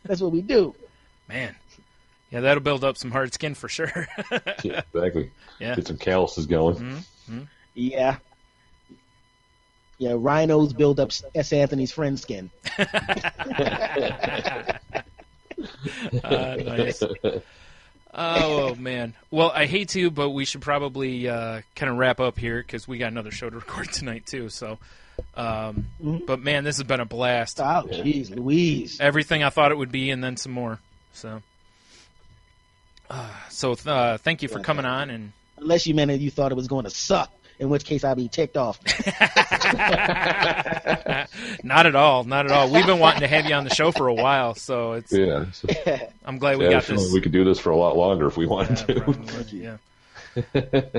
That's what we do. Man. Yeah, that'll build up some hard skin for sure. Yeah, exactly. Yeah. Get some calluses going. Mm-hmm. Yeah. Yeah, rhinos build up S. Anthony's friend skin. Nice. Oh, man. Well, I hate to, but we should probably kind of wrap up here because we got another show to record tonight, too. So, but, man, this has been a blast. Oh, jeez, Louise. Everything I thought it would be and then some more. So, thank you for coming on. And unless you meant that you thought it was going to suck, in which case I'd be ticked off. Not at all. Not at all. We've been wanting to have you on the show for a while, so it's. Yeah. I'm glad we got this. We could do this for a lot longer if we wanted to. Probably, yeah.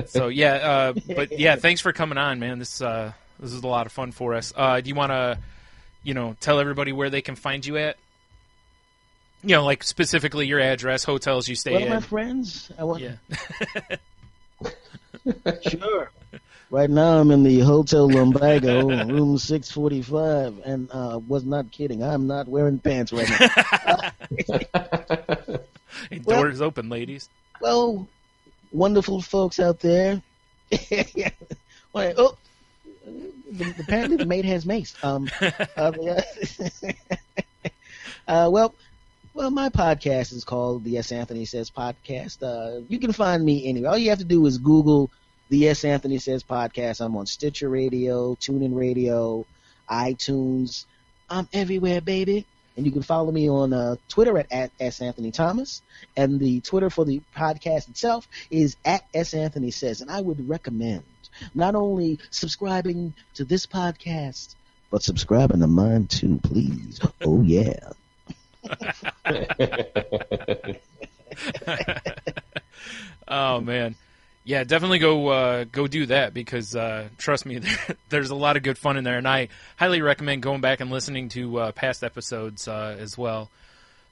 So yeah, but yeah, thanks for coming on, man. This is a lot of fun for us. Do you want to, tell everybody where they can find you at? Like specifically your address, hotels you stay One in. of my friends. Yeah. Sure. Right now I'm in the Hotel Lumbago, room 645, and was not kidding. I'm not wearing pants right now. Doors open, ladies. Well, wonderful folks out there. Apparently the maid has mace. Well, my podcast is called the S. Anthony Says Podcast. You can find me anywhere. All you have to do is Google the S. Anthony Says Podcast. I'm on Stitcher Radio, TuneIn Radio, iTunes. I'm everywhere, baby. And you can follow me on Twitter at S. Anthony Thomas. And the Twitter for the podcast itself is at S. Anthony Says. And I would recommend not only subscribing to this podcast, but subscribing to mine too, please. Oh, yeah. Oh, man. Yeah, definitely go do that because trust me, there's a lot of good fun in there, and I highly recommend going back and listening to past episodes as well.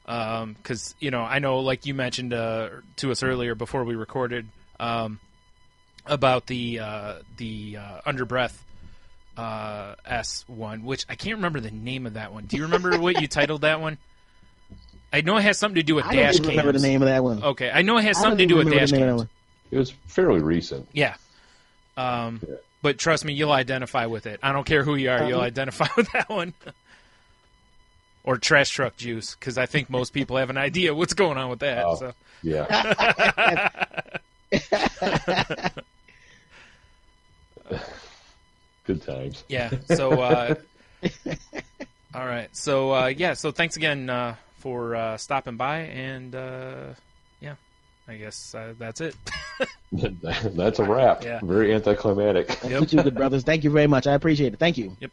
Because I know, like you mentioned to us earlier before we recorded about the Underbreath S1, which I can't remember the name of that one. Do you remember what you titled that one? I know it has something to do with dash cams. I don't remember the name of that one. Okay, I know it has something to do with dash cams. It was fairly recent. Yeah. But trust me, you'll identify with it. I don't care who you are, you'll identify with that one. Or trash truck juice, because I think most people have an idea what's going on with that. Oh, so. Yeah. Good times. Yeah. So, all right. So, so thanks again for stopping by, and I guess that's it. That's a wrap. Yeah. Very anticlimactic. You two good brothers. Thank you very much. I appreciate it. Thank you. Yep.